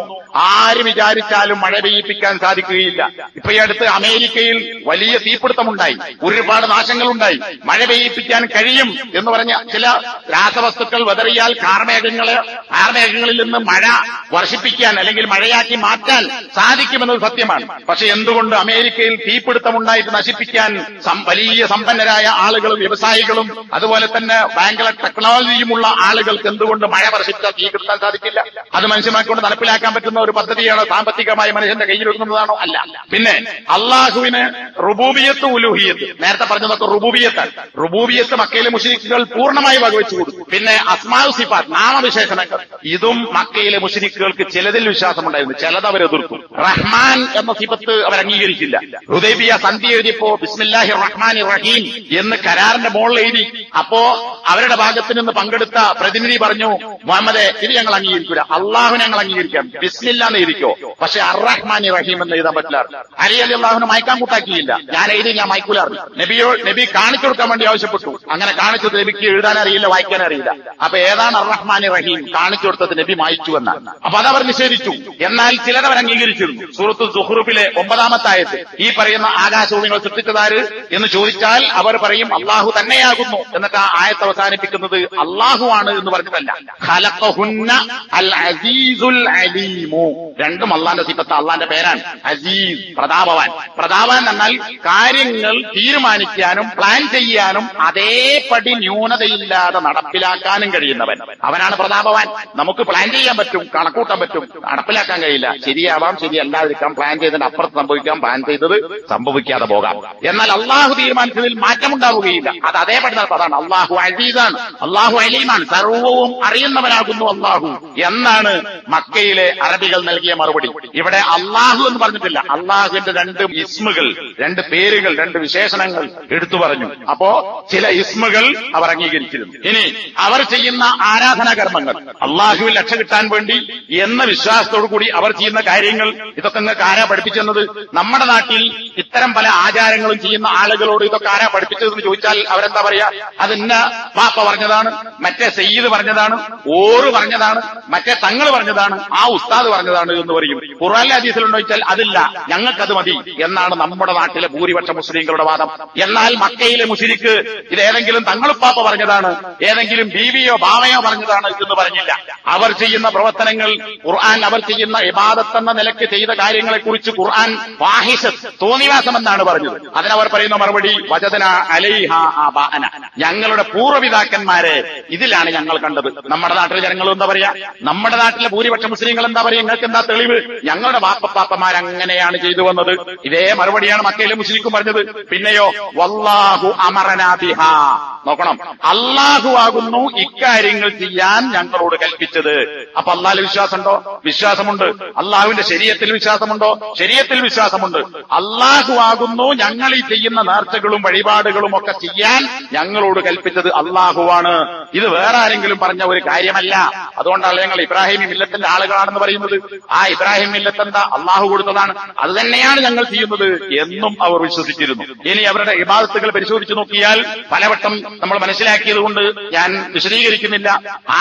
ആര് വിചാരിച്ചാലും മഴ പെയ്യിപ്പിക്കാൻ സാധിക്കുകയില്ല. ഇപ്പൊ ഈ അടുത്ത് അമേരിക്കയിൽ വലിയ തീപിടുത്തമുണ്ടായി, ഒരുപാട് നാശങ്ങളുണ്ടായി. മഴ പെയ്യിപ്പിക്കാൻ കഴിയും എന്ന് പറഞ്ഞ ചില രാസവസ്തുക്കൾ വെതറിയാൽ കാർമേഘങ്ങളിൽ നിന്ന് മഴ വർഷിപ്പിക്കാൻ അല്ലെങ്കിൽ മഴയാക്കി മാറ്റാൻ സാധിക്കുമെന്നത് സത്യമാണ്. പക്ഷെ എന്തുകൊണ്ട് അമേരിക്കയിൽ തീപിടുത്തമുണ്ടായിട്ട് നശിപ്പിക്കാൻ വലിയ സമ്പന്നരായ ആളുകളും വ്യവസായികളും അതുപോലെ തന്നെ ഭയങ്കര ടെക്നോളജിയുമുള്ള ആളുകൾക്ക് എന്തുകൊണ്ട് മഴ വർഷിച്ചാൽ തീ കിട്ടാൻ സാധിക്കില്ല? അത് മനുഷ്യമാക്കൊണ്ട് നടപ്പിലാക്കാൻ പറ്റുന്ന ഒരു പദ്ധതിയാണ്. സാമ്പത്തികമായി മനുഷ്യന്റെ കയ്യിൽ വെക്കുന്നതാണോ? അല്ല. പിന്നെ അള്ളാഹുവിന് റുബൂബിയത്ത്, ഉലൂഹിയത്ത്, നേരത്തെ പറഞ്ഞതൊക്കെ റുബൂബിയത്താണ്. റുബൂബിയത്ത് മക്കയിലെ മുശ്രിക്കുകൾ പൂർണ്ണമായി വകവെച്ചു കൊടുത്തു. പിന്നെ അസ്മാഉ സിഫാത്ത്, നാമവിശേഷണങ്ങൾ, ഇതും മക്കയിലെ മുശ്രിക്കുകൾക്ക് ചിലതിൽ വിശ്വാസമുണ്ടായിരുന്നു, ചിലത് അവർ എതിർത്തു. റഹ്മാൻ എന്ന സിഫത്ത് അവർ അംഗീകരിച്ചില്ല. ഹുദൈബിയ സന്ധി എഴുതിയപ്പോ ബിസ്മില്ലാഹിർ റഹ്മാനിർ റഹീം എന്ന് കരാറിന്റെ മുകളിൽ എഴുതി. അപ്പോ അവരുടെ ഭാഗത്ത് നിന്ന് പങ്കെടുത്ത പ്രതിനിധി പറഞ്ഞു, മുഹമ്മദെ, ഇത് ഞങ്ങൾ അംഗീകരിക്കില്ല, അള്ളാഹു ഞങ്ങൾ അംഗീകരിക്കാം, ബിസ്മില്ല എന്ന് എഴുതിക്കോ, പക്ഷെ അർറഹ്മാനി റഹീം എന്ന് എഴുതാൻ പറ്റില്ല. അലി അള്ളാഹുവിനെ മയക്കാൻ കൂട്ടാക്കിയില്ല. ഞാൻ എഴുതി, ഞാൻ മയക്കൂലായിരുന്നു. നബി കാണിച്ചു കൊടുക്കാൻ വേണ്ടി ആവശ്യപ്പെട്ടു. അങ്ങനെ കാണിച്ചു. നബിക്ക് എഴുതാൻ അറിയില്ല, വായിക്കാൻ അറിയില്ല. അപ്പൊ ഏതാണ് അർറഹ്മാനി റഹീം? കാണിച്ചു കൊടുത്തത് നബി മായിച്ചു എന്നാണ്. അപ്പൊ അതവർ നിഷേധിച്ചു. എന്നാൽ ചിലരവർ അംഗീകരിച്ചിരുന്നു. സൂറത്ത് സുഖ്റുഫിലെ 9-ാമത്തെ ആയത്ത് ഈ പറയുന്ന ആകാശഭൂമികൾ സൃഷ്ടിച്ചതാര് എന്ന് ചോദിച്ചാൽ അവർ പറയും അള്ളാഹു തന്നെയാകുന്നു. എന്നിട്ട് ആ ആയത്ത് അവസാനിപ്പിക്കുന്നത് അള്ളാഹു ആണ് എന്ന് പറഞ്ഞതല്ല, ഖലഖഹുന്ന അൽ അസീസുൽ അലീമു. രണ്ടും അള്ളാന്റെ സിഫത്ത്, അള്ളാന്റെ പേരാണ്. അസീസ്, പ്രതാപവാൻ. പ്രതാപവാൻ എന്നാൽ കാര്യങ്ങൾ തീരുമാനിക്കാനും പ്ലാൻ ചെയ്യാനും അതേപടി ന്യൂനതയില്ലാതെ നടപ്പിലാക്കാനും കഴിയുന്നവൻ, അവനാണ് പ്രതാപവാൻ. നമുക്ക് പ്ലാൻ ചെയ്യാൻ പറ്റും, കണക്കൂട്ടാൻ പറ്റും, നടപ്പിലാക്കാൻ കഴിയില്ല. ശരിയാവാം, ശരിയല്ലാതിരിക്കാം, പ്ലാൻ ചെയ്തതിന്റെ അപ്പുറത്ത് സംഭവിക്കാം, പ്ലാൻ ചെയ്തത് സംഭവിക്കാതെ പോകാം. എന്നാൽ അള്ളാഹു തീരുമാനിച്ചതിൽ മാറ്റമുണ്ടാവുകയില്ല, അത് അതേപടി നടക്കും. അതാണ് അള്ളാഹു അസീസാണ്, അള്ളാഹു അലീമാണ്, സർവവും അറിയുന്നവനാകുന്നു അള്ളാഹു എന്നാണ് മക്കയിലെ അറബികൾ സഹാബികൾ നൽകിയ മറുപടി. ഇവിടെ അള്ളാഹു എന്ന് പറഞ്ഞിട്ടില്ല, അള്ളാഹുവിന്റെ രണ്ട് ഇസ്മുകൾ, രണ്ട് പേരുകൾ, രണ്ട് വിശേഷണങ്ങൾ എടുത്തു പറഞ്ഞു. അപ്പോ ചില ഇസ്മുകൾ അവർ അംഗീകരിച്ചിരുന്നു. ഇനി അവർ ചെയ്യുന്ന ആരാധനാ കർമ്മങ്ങൾ അള്ളാഹുവിൽ രക്ഷ കിട്ടാൻ വേണ്ടി എന്ന വിശ്വാസത്തോടു കൂടി അവർ ചെയ്യുന്ന കാര്യങ്ങൾ, ഇതൊക്കെ നിങ്ങൾക്ക് ആരാ പഠിപ്പിച്ചെന്നത്? നമ്മുടെ നാട്ടിൽ ഇത്തരം പല ആചാരങ്ങളും ചെയ്യുന്ന ആളുകളോട് ഇതൊക്കെ ആരാ പഠിപ്പിച്ചതെന്ന് ചോദിച്ചാൽ അവരെന്താ പറയാ? അതിന്ന പാപ്പ പറഞ്ഞതാണ്, മറ്റേ സയ്യിദ് പറഞ്ഞതാണ്, ഓറ് പറഞ്ഞതാണ്, മറ്റേ തങ്ങൾ പറഞ്ഞതാണ്, ആ ഉസ്താദ് പറഞ്ഞതാണ് എന്ന് പറയും. ഖുർആനിലെ ഹദീസിലുണ്ടോ ചോദിച്ചാൽ അതില്ല, ഞങ്ങൾക്കത് മതി എന്നാണ് നമ്മുടെ നാട്ടിലെ ഭൂരിപക്ഷ മുസ്ലിങ്ങളുടെ വാദം. എന്നാൽ മക്കയിലെ മുശ്രിക്ക് ഇതേതെങ്കിലും തങ്ങളുപ്പാപ്പ പറഞ്ഞതാണ്, ഏതെങ്കിലും ബീവിയോ ബാവയോ പറഞ്ഞതാണ് എന്ന് പറഞ്ഞില്ല. അവർ ചെയ്യുന്ന പ്രവർത്തനങ്ങൾ ഖുർആൻ, അവർ ചെയ്യുന്ന ഇബാദത്ത് എന്ന നിലയ്ക്ക് ചെയ്ത കാര്യങ്ങളെക്കുറിച്ച് ഖുർആൻ ഫാഹിഷത്ത്, തോന്നിവാസം എന്നാണ് പറഞ്ഞത്. അതിനവർ പറയുന്ന മറുപടി വജദന അലൈഹ ആബാഅന, ഞങ്ങളുടെ പൂർവ്വപിതാക്കന്മാരെ ഇതിലാണ് ഞങ്ങൾ കണ്ടത്. നമ്മുടെ നാട്ടിലെ ജനങ്ങൾ എന്താ പറയാ? നമ്മുടെ നാട്ടിലെ ഭൂരിപക്ഷ മുസ്ലിങ്ങൾ എന്താ പറയാ? നിങ്ങൾക്ക് എന്താ തെളിവ്? ഞങ്ങളുടെ ബാപ്പപ്പാപ്പമാരങ്ങനെയാണ് ചെയ്തു വന്നത്. ഇതേ മറുപടിയാണ് മക്കയിലെ മുസ്ലിക്കും പറഞ്ഞത്. പിന്നെയോ വല്ലാഹു അമറനാ ബിഹാ, നോക്കണം, അള്ളാഹു ആകുന്നു ഇക്കാര്യങ്ങൾ ചെയ്യാൻ ഞങ്ങളോട് കൽപ്പിച്ചത്. അപ്പൊ അള്ളാഹിൽ വിശ്വാസമുണ്ടോ? വിശ്വാസമുണ്ട്. അള്ളാഹുവിന്റെ ശരീഅത്തിൽ വിശ്വാസമുണ്ടോ? ശരീഅത്തിൽ വിശ്വാസമുണ്ട്. അള്ളാഹു ആകുന്നു ഞങ്ങൾ ഈ ചെയ്യുന്ന നേർച്ചകളും വഴിപാടുകളും ഒക്കെ ചെയ്യാൻ ഞങ്ങളോട് കൽപ്പിച്ചത് അള്ളാഹുവാണ്. ഇത് വേറെ ആരെങ്കിലും പറഞ്ഞ ഒരു കാര്യമല്ല. അതുകൊണ്ടാണ് ഞങ്ങൾ ഇബ്രാഹിം മില്ലത്തിന്റെ ആളുകളാണെന്ന് പറയുന്നത്. ആ ഇബ്രാഹിം മില്ലത്ത് എന്താ? അള്ളാഹു കൊടുത്തതാണ്, അത് തന്നെയാണ് ഞങ്ങൾ ചെയ്യുന്നത് എന്നും അവർ വിശ്വസിച്ചിരുന്നു. ഇനി അവരുടെ ഇബാദത്തുകൾ പരിശോധിച്ചു നോക്കിയാൽ പലവട്ടം നമ്മൾ മനസ്സിലാക്കിയത് കൊണ്ട് ഞാൻ വിശദീകരിക്കുന്നില്ല.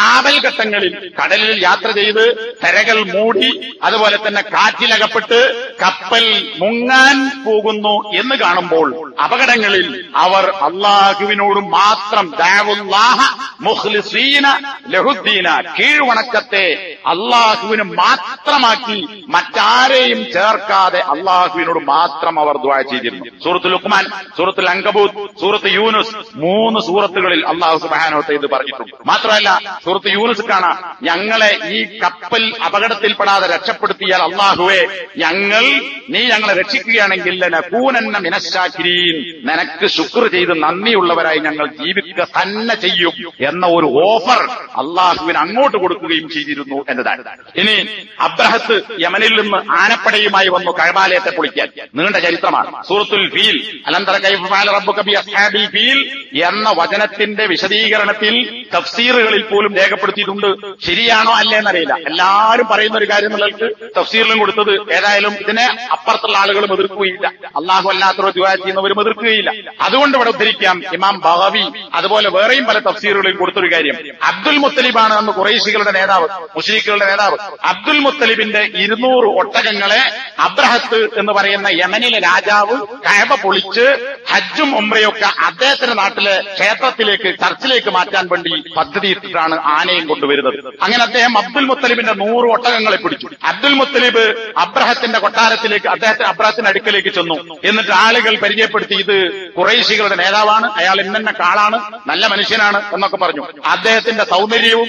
ആപൽഘട്ടങ്ങളിൽ കടലിൽ യാത്ര ചെയ്ത് തിരകൾ മൂടി, അതുപോലെ തന്നെ കാറ്റിലകപ്പെട്ട് കപ്പൽ മുങ്ങാൻ പോകുന്നു എന്ന് കാണുമ്പോൾ അപകടങ്ങളിൽ അവർ അള്ളാഹുവിനോട് മാത്രം ദഅവുല്ലാഹ മുഖ്ലിസീന ലഹുദ്ദീന, കീഴ്വണക്കത്തെ അള്ളാഹുവിന് മാത്രമാക്കി മറ്റാരെയും ചേർക്കാതെ അള്ളാഹുവിനോട് മാത്രം അവർ ദുആ ചെയ്തിരുന്നു. സൂറത്തുൽ ലുഖ്മാൻ, സൂറത്തുൽ അൻകബൂത്ത്, സൂറത്ത് യൂനുസ്, 3 സൂറത്തുകളിൽ അള്ളാഹു സുബ്ഹാനഹു വ തആല ഇത് പറഞ്ഞിട്ടുണ്ട്. മാത്രമല്ല സൂറത്ത് യൂനുസ് കാണാം, ഞങ്ങളെ ഈ കപ്പൽ അപകടത്തിൽപ്പെടാതെ രക്ഷപ്പെടുത്തിയാൽ അള്ളാഹുവേ നീ ഞങ്ങളെ രക്ഷിക്കുകയാണെങ്കിൽ ലനകൂനന്ന മിനശ്ശാകിരീൻ, നിനക്ക് ശുക്ർ ചെയ്ത് നന്ദിയുള്ളവരായി ഞങ്ങൾ ജീവിക്കുക തന്നെ ചെയ്യും എന്ന ഒരു ഓഫർ അള്ളാഹുവിന് അങ്ങോട്ട് കൊടുക്കുകയും ചെയ്തിരുന്നു എന്നതാണ്. ഇനി അബ്രഹത്ത് യമനിൽ നിന്ന് ആനപ്പടയുമായി വന്നു കഅബാലയത്തെ പൊളിക്കാൻ. നീണ്ട ചരിത്രമാണ്. സൂറത്തുൽ ഫീൽ, അലം തറ കൈഫ ഫഅല റബ്ബുക ബി അസ്ഹാബിൽ ഫീൽ എന്ന വചനത്തിന്റെ വിശദീകരണത്തിൽ തഫ്സീറുകളിൽ പോലും രേഖപ്പെടുത്തിയിട്ടുണ്ട്. ശരിയാണോ അല്ലേ എന്നറിയില്ല. എല്ലാവരും പറയുന്ന ഒരു കാര്യം എന്നുള്ളത് തഫ്സീറിലും കൊടുത്തത്. ഏതായാലും ഇതിനെ അപ്പുറത്തുള്ള ആളുകളും എതിർക്കുകയില്ല, അള്ളാഹു അല്ലാത്തവർ ദുആ ചെയ്യുന്നവരും എതിർക്കുകയില്ല. അതുകൊണ്ട് ഇവിടെ ഉദ്ധരിക്കാം, ഇമാം ബഗവി അതുപോലെ വേറെയും പല തഫ്സീറുകളിൽ കൊടുത്തൊരു കാര്യം, അബ്ദുൽ മുത്തലിബാണ് അന്ന് ഖുറൈശികളുടെ നേതാവ്, മുശ്രിക്കുകളുടെ നേതാവ്. അബ്ദുൽ മുത്തലിബിന്റെ 200 ഒട്ടകങ്ങളെ അബ്രഹത്ത് എന്ന് പറയുന്ന യമനിലെ രാജാവ് കഅബ പൊളിച്ച് ഹജ്ജും ഉംറയൊക്കെ അദ്ദേഹത്തിന്റെ നാട്ടിലെ ക്ഷേത്രത്തിലേക്ക്, ചർച്ചിലേക്ക് മാറ്റാൻ വേണ്ടി പദ്ധതിയിട്ടിട്ടാണ് ആനയും കൊണ്ടുവരുന്നത്. അങ്ങനെ അദ്ദേഹം അബ്ദുൽ മുത്തലിബിന്റെ 100 ഒട്ടകങ്ങളെ പിടിച്ചു. അബ്ദുൽ മുത്തലിബ് അബ്രഹത്തിന്റെ കൊട്ടാരത്തിലേക്ക്, അബ്രഹത്തിന്റെ അടുക്കലേക്ക് ചെന്നു. എന്നിട്ട് ആളുകൾ പരിചയപ്പെടുത്തി, ഇത് ഖുറൈശികളുടെ നേതാവാണ്, അയാൾ ഇന്ന കാളാണ്, നല്ല മനുഷ്യനാണ് എന്നൊക്കെ പറഞ്ഞു. അദ്ദേഹത്തിന്റെ സൗന്ദര്യവും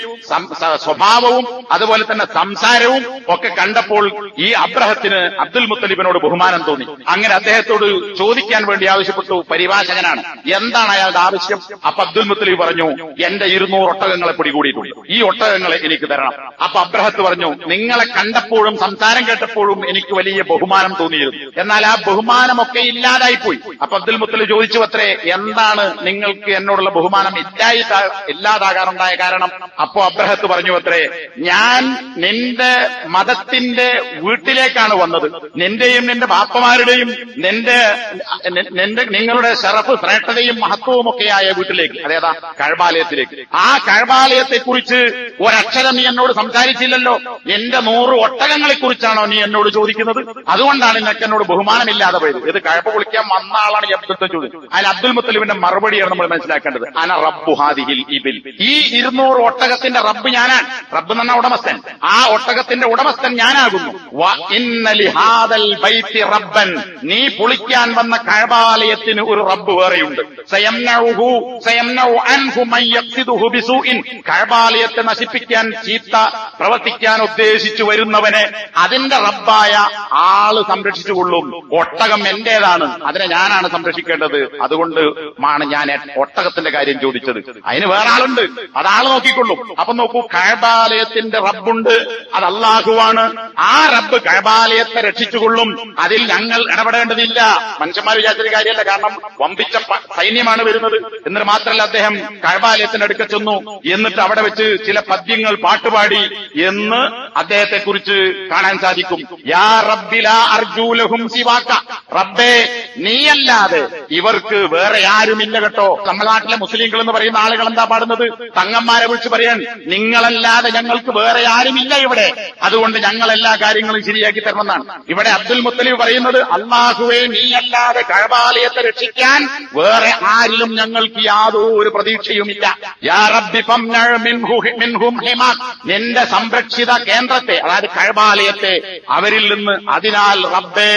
സ്വഭാവവും അതുപോലെ തന്നെ സംസാരവും ഒക്കെ കണ്ടപ്പോൾ ഈ അബ്രഹത്തിന് അബ്ദുൽ മുത്തലിബിനോട് ബഹുമാനം തോന്നി. അങ്ങനെ അദ്ദേഹത്തോട് ചോദിക്കാൻ വേണ്ടി ആവശ്യപ്പെട്ടു. പരിഭാഷകനാണ്, എന്താണ് അയാളുടെ ആവശ്യം? അപ്പൊ അബ്ദുൽ മുത്തലിബ് പറഞ്ഞു, എന്റെ 200 ഒട്ടകങ്ങളെ പിടികൂടിയിട്ടുണ്ട്, ഈ ഒട്ടകങ്ങളെ എനിക്ക് തരണം. അപ്പൊ അബ്രഹത്ത് പറഞ്ഞു, നിങ്ങളെ കണ്ടപ്പോഴും സംസാരം കേട്ടപ്പോഴും എനിക്ക് വലിയ ബഹുമാനം തോന്നിയിരുന്നു, എന്നാൽ ആ ബഹുമാനമൊക്കെ ഇല്ലാതായിപ്പോയി. അപ്പൊ അബ്ദുൽ മുത്തലിബ് ചോദിച്ചു അത്രേ, എന്താണ് നിങ്ങൾക്ക് എന്നോടുള്ള ബഹുമാനം ഇല്ലാതാകാറുണ്ടായ കാരണം? അപ്പോ അബ്രഹത്ത് പറഞ്ഞു അത്രേ, ഞാൻ നിന്റെ മതത്തിന്റെ വീട്ടിലേക്കാണ് വന്നത്, നിന്റെയും നിന്റെ ബാപ്പമാരുടെയും നിങ്ങളുടെ ശറഫ്, ശ്രേഷ്ഠതയും മഹത്വവും ഒക്കെയായ വീട്ടിലേക്ക്, അതേതാ കഅബാലയത്തിലേക്ക്. ആ കഅബാലയത്തെക്കുറിച്ച് ഒരക്ഷരം നീ എന്നോട് സംസാരിച്ചില്ലല്ലോ, എന്റെ 100 ഒട്ടകങ്ങളെ കുറിച്ചാണോ നീ എന്നോട് ചോദിക്കുന്നത്? അതുകൊണ്ടാണ് നിനക്ക് എന്നോട് ബഹുമാനമില്ലാതെ പോയത്. ഇത് കഅബ പൊളിക്കാൻ വന്ന ആളാണ് ഈ അബ്ദുൽ ചോദിച്ചത്. അതിന് അബ്ദുൽ മുത്തലിബിന്റെ മറുപടിയാണ് നമ്മൾ മനസ്സിലാക്കേണ്ടത്. അന റബ്ബു ഹാദിഹിൽ ഇബിൽ, ഈ 200 ഒട്ടകത്തിന്റെ റബ്ബ് ഞാനാണ്. റബ്ബ് എന്ന ഉടമസ്ഥൻ, ആ ഒട്ടകത്തിന്റെ ഉടമസ്ഥൻ ഞാനാകുന്നു. വ ഇന്ന ലിഹാദൽ ബൈത്തി റബ്ബൻ, നീ പൊളിക്കാൻ വന്ന കഅബാലയത്തിന് ഒരു റബ്ബ് വേറെയുണ്ട്. സയംനഉ അൻഹു മൻ യഖ്സിദുഹു ബിസൂഇൻ, കഅബാലയത്തെ നശിപ്പിക്കാൻ, ചീത്ത പ്രവർത്തിക്കാൻ ഉദ്ദേശിച്ചു വരുന്നവനെ അതിന്റെ റബ്ബായ ആള് സംരക്ഷിച്ചുകൊള്ളും. ഒട്ടകം എന്റേതാണ്, അതിനെ ഞാനാണ് സംരക്ഷിക്കേണ്ടത്. അതുകൊണ്ട് ഞാൻ ഒട്ടകത്തിന്റെ കാര്യം ചോദിച്ചത്. അതിന് വേറെ ആളുണ്ട്, അതാള് നോക്കിക്കൊള്ളും. അപ്പൊ നോക്കൂ, കഅബാലയത്തിന്റെ റബ്ബുണ്ട്, അത് അല്ലാഹുവാണ്. ആ റബ്ബ് കഅബാലയത്തെ രക്ഷിച്ചുകൊള്ളും. അതിൽ ഞങ്ങൾ ഇടപെടേണ്ടതില്ല. മനുഷ്യന്മാർ വിചാരിച്ചൊരു കാര്യമല്ല. കാരണം വമ്പിച്ച സൈന്യമാണ് വരുന്നത്. എന്നിട്ട് മാത്രമല്ല, അദ്ദേഹം കഅബാലയത്തിന്റെ അടുക്ക ചെന്നു. എന്നിട്ട് അവിടെ വെച്ച് ചില പദ്യങ്ങൾ പാട്ടുപാടി എന്ന് അദ്ദേഹത്തെ കുറിച്ച് കാണാൻ സാധിക്കും. യാ റബ്ബി ലാ അർജൂ ലഹും സിവാക, റബ്ബേ നീയല്ലാതെ ഇവർക്ക് വേറെ ആരുമില്ല കേട്ടോ. നമ്മുടെ നാട്ടിലെ മുസ്ലിങ്ങൾ എന്ന് പറയുന്ന ആളുകൾ എന്താ പാടുന്നത്? തങ്ങന്മാരെ വിളിച്ച് പറയാൻ, നിങ്ങളല്ലാതെ ഞങ്ങൾക്ക് വേറെ ആരുമില്ല ഇവിടെ, അതുകൊണ്ട് ഞങ്ങൾ എല്ലാ കാര്യങ്ങളും ശരിയാക്കി തരണമെന്നാണ്. ഇവിടെ അബ്ദുൽ മുത്തലിബ് പറയുന്നത്, അല്ലാഹുവേ നീയല്ലാതെ കഅബാലയത്തെ രക്ഷിക്കാൻ വേറെ ആരിലും ഞങ്ങൾക്ക് യാതൊരു പ്രതീക്ഷയുമില്ല. യാ റബ്ബി ഫംനഅ മിൻഹും ഹിമാക്, നിന്റെ സംരക്ഷിത കേന്ദ്രത്തെ, അതായത് കഅബാലയത്തെ അവരിൽ നിന്ന്, അതിനാൽ റബ്ബേ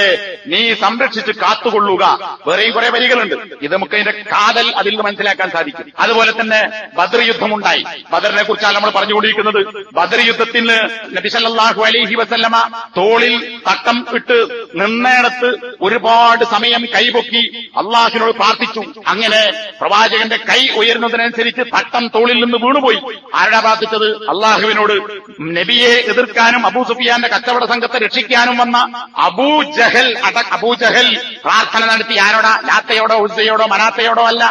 നീ സംരക്ഷിച്ച് കാത്തുകൊള്ളുക. വേറെയും കുറെ വരികളുണ്ട്. ഇത് നമുക്ക് അതിന്റെ കാതൽ അതിൽ നിന്ന് മനസ്സിലാക്കാൻ സാധിക്കും. അതുപോലെ തന്നെ ബദർ യുദ്ധമുണ്ടായി. ബദറിനെ കുറിച്ചാണ് നമ്മൾ പറഞ്ഞുകൊണ്ടിരിക്കുന്നത്. ബദർ യുദ്ധത്തിന് നബി സല്ലല്ലാഹു അലൈഹി വസല്ലമ തോളിൽ തട്ടം ഇട്ട് നിന്നേടത്ത് ഒരുപാട് സമയം കൈപൊക്കി അള്ളാഹുവിനോട് പ്രാർത്ഥിച്ചു. അങ്ങനെ പ്രവാചകന്റെ കൈ ഉയരുന്നതിനനുസരിച്ച് തട്ടം തോളിൽ നിന്ന് വീണുപോയി. ആരാ പ്രാർത്ഥിച്ചത്? അള്ളാഹുവിനോട്. നബിയെ എതിർക്കാനും അബൂ സുഫിയാന്റെ കച്ചവട സംഘത്തെ രക്ഷിക്കാനും വന്ന അബൂജഹൽ പ്രാർത്ഥന നടത്തി. ആരോടാ? ലാത്തയോടോ ഉസ്സയോടോ മനാത്തയോടോ അല്ല,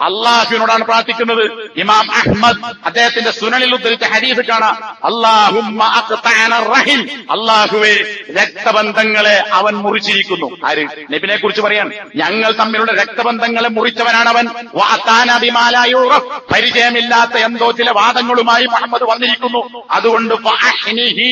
അള്ളാഹുവിനോടാണ് പ്രാർത്ഥിക്കുന്നത്. ഇമാം അഹ്മദ് അദ്ദേഹത്തിന്റെ സുനനിൽ ഉദ്ധരിച്ച ഹദീസ് കാണാം, അല്ലാഹുമ്മ അഖ്തഅന റഹിം, അള്ളാഹുവേ രക്തബന്ധങ്ങളെ അവൻ മുറിച്ചിരിക്കുന്നു. ആര്? നബിനെ കുറിച്ച് പറയാൻ, ഞങ്ങൾ തമ്മിലുള്ള രക്തബന്ധങ്ങളെ മുറിച്ചവനാണവൻ. വഅതാന ബിമാ ലാ യുറഫ്, പരിചയമില്ലാത്ത എന്തോ ചില വാദങ്ങളുമായി മുഹമ്മദ് വന്നിരിക്കുന്നു. അതുകൊണ്ട് ഫഅഹ്നിഹി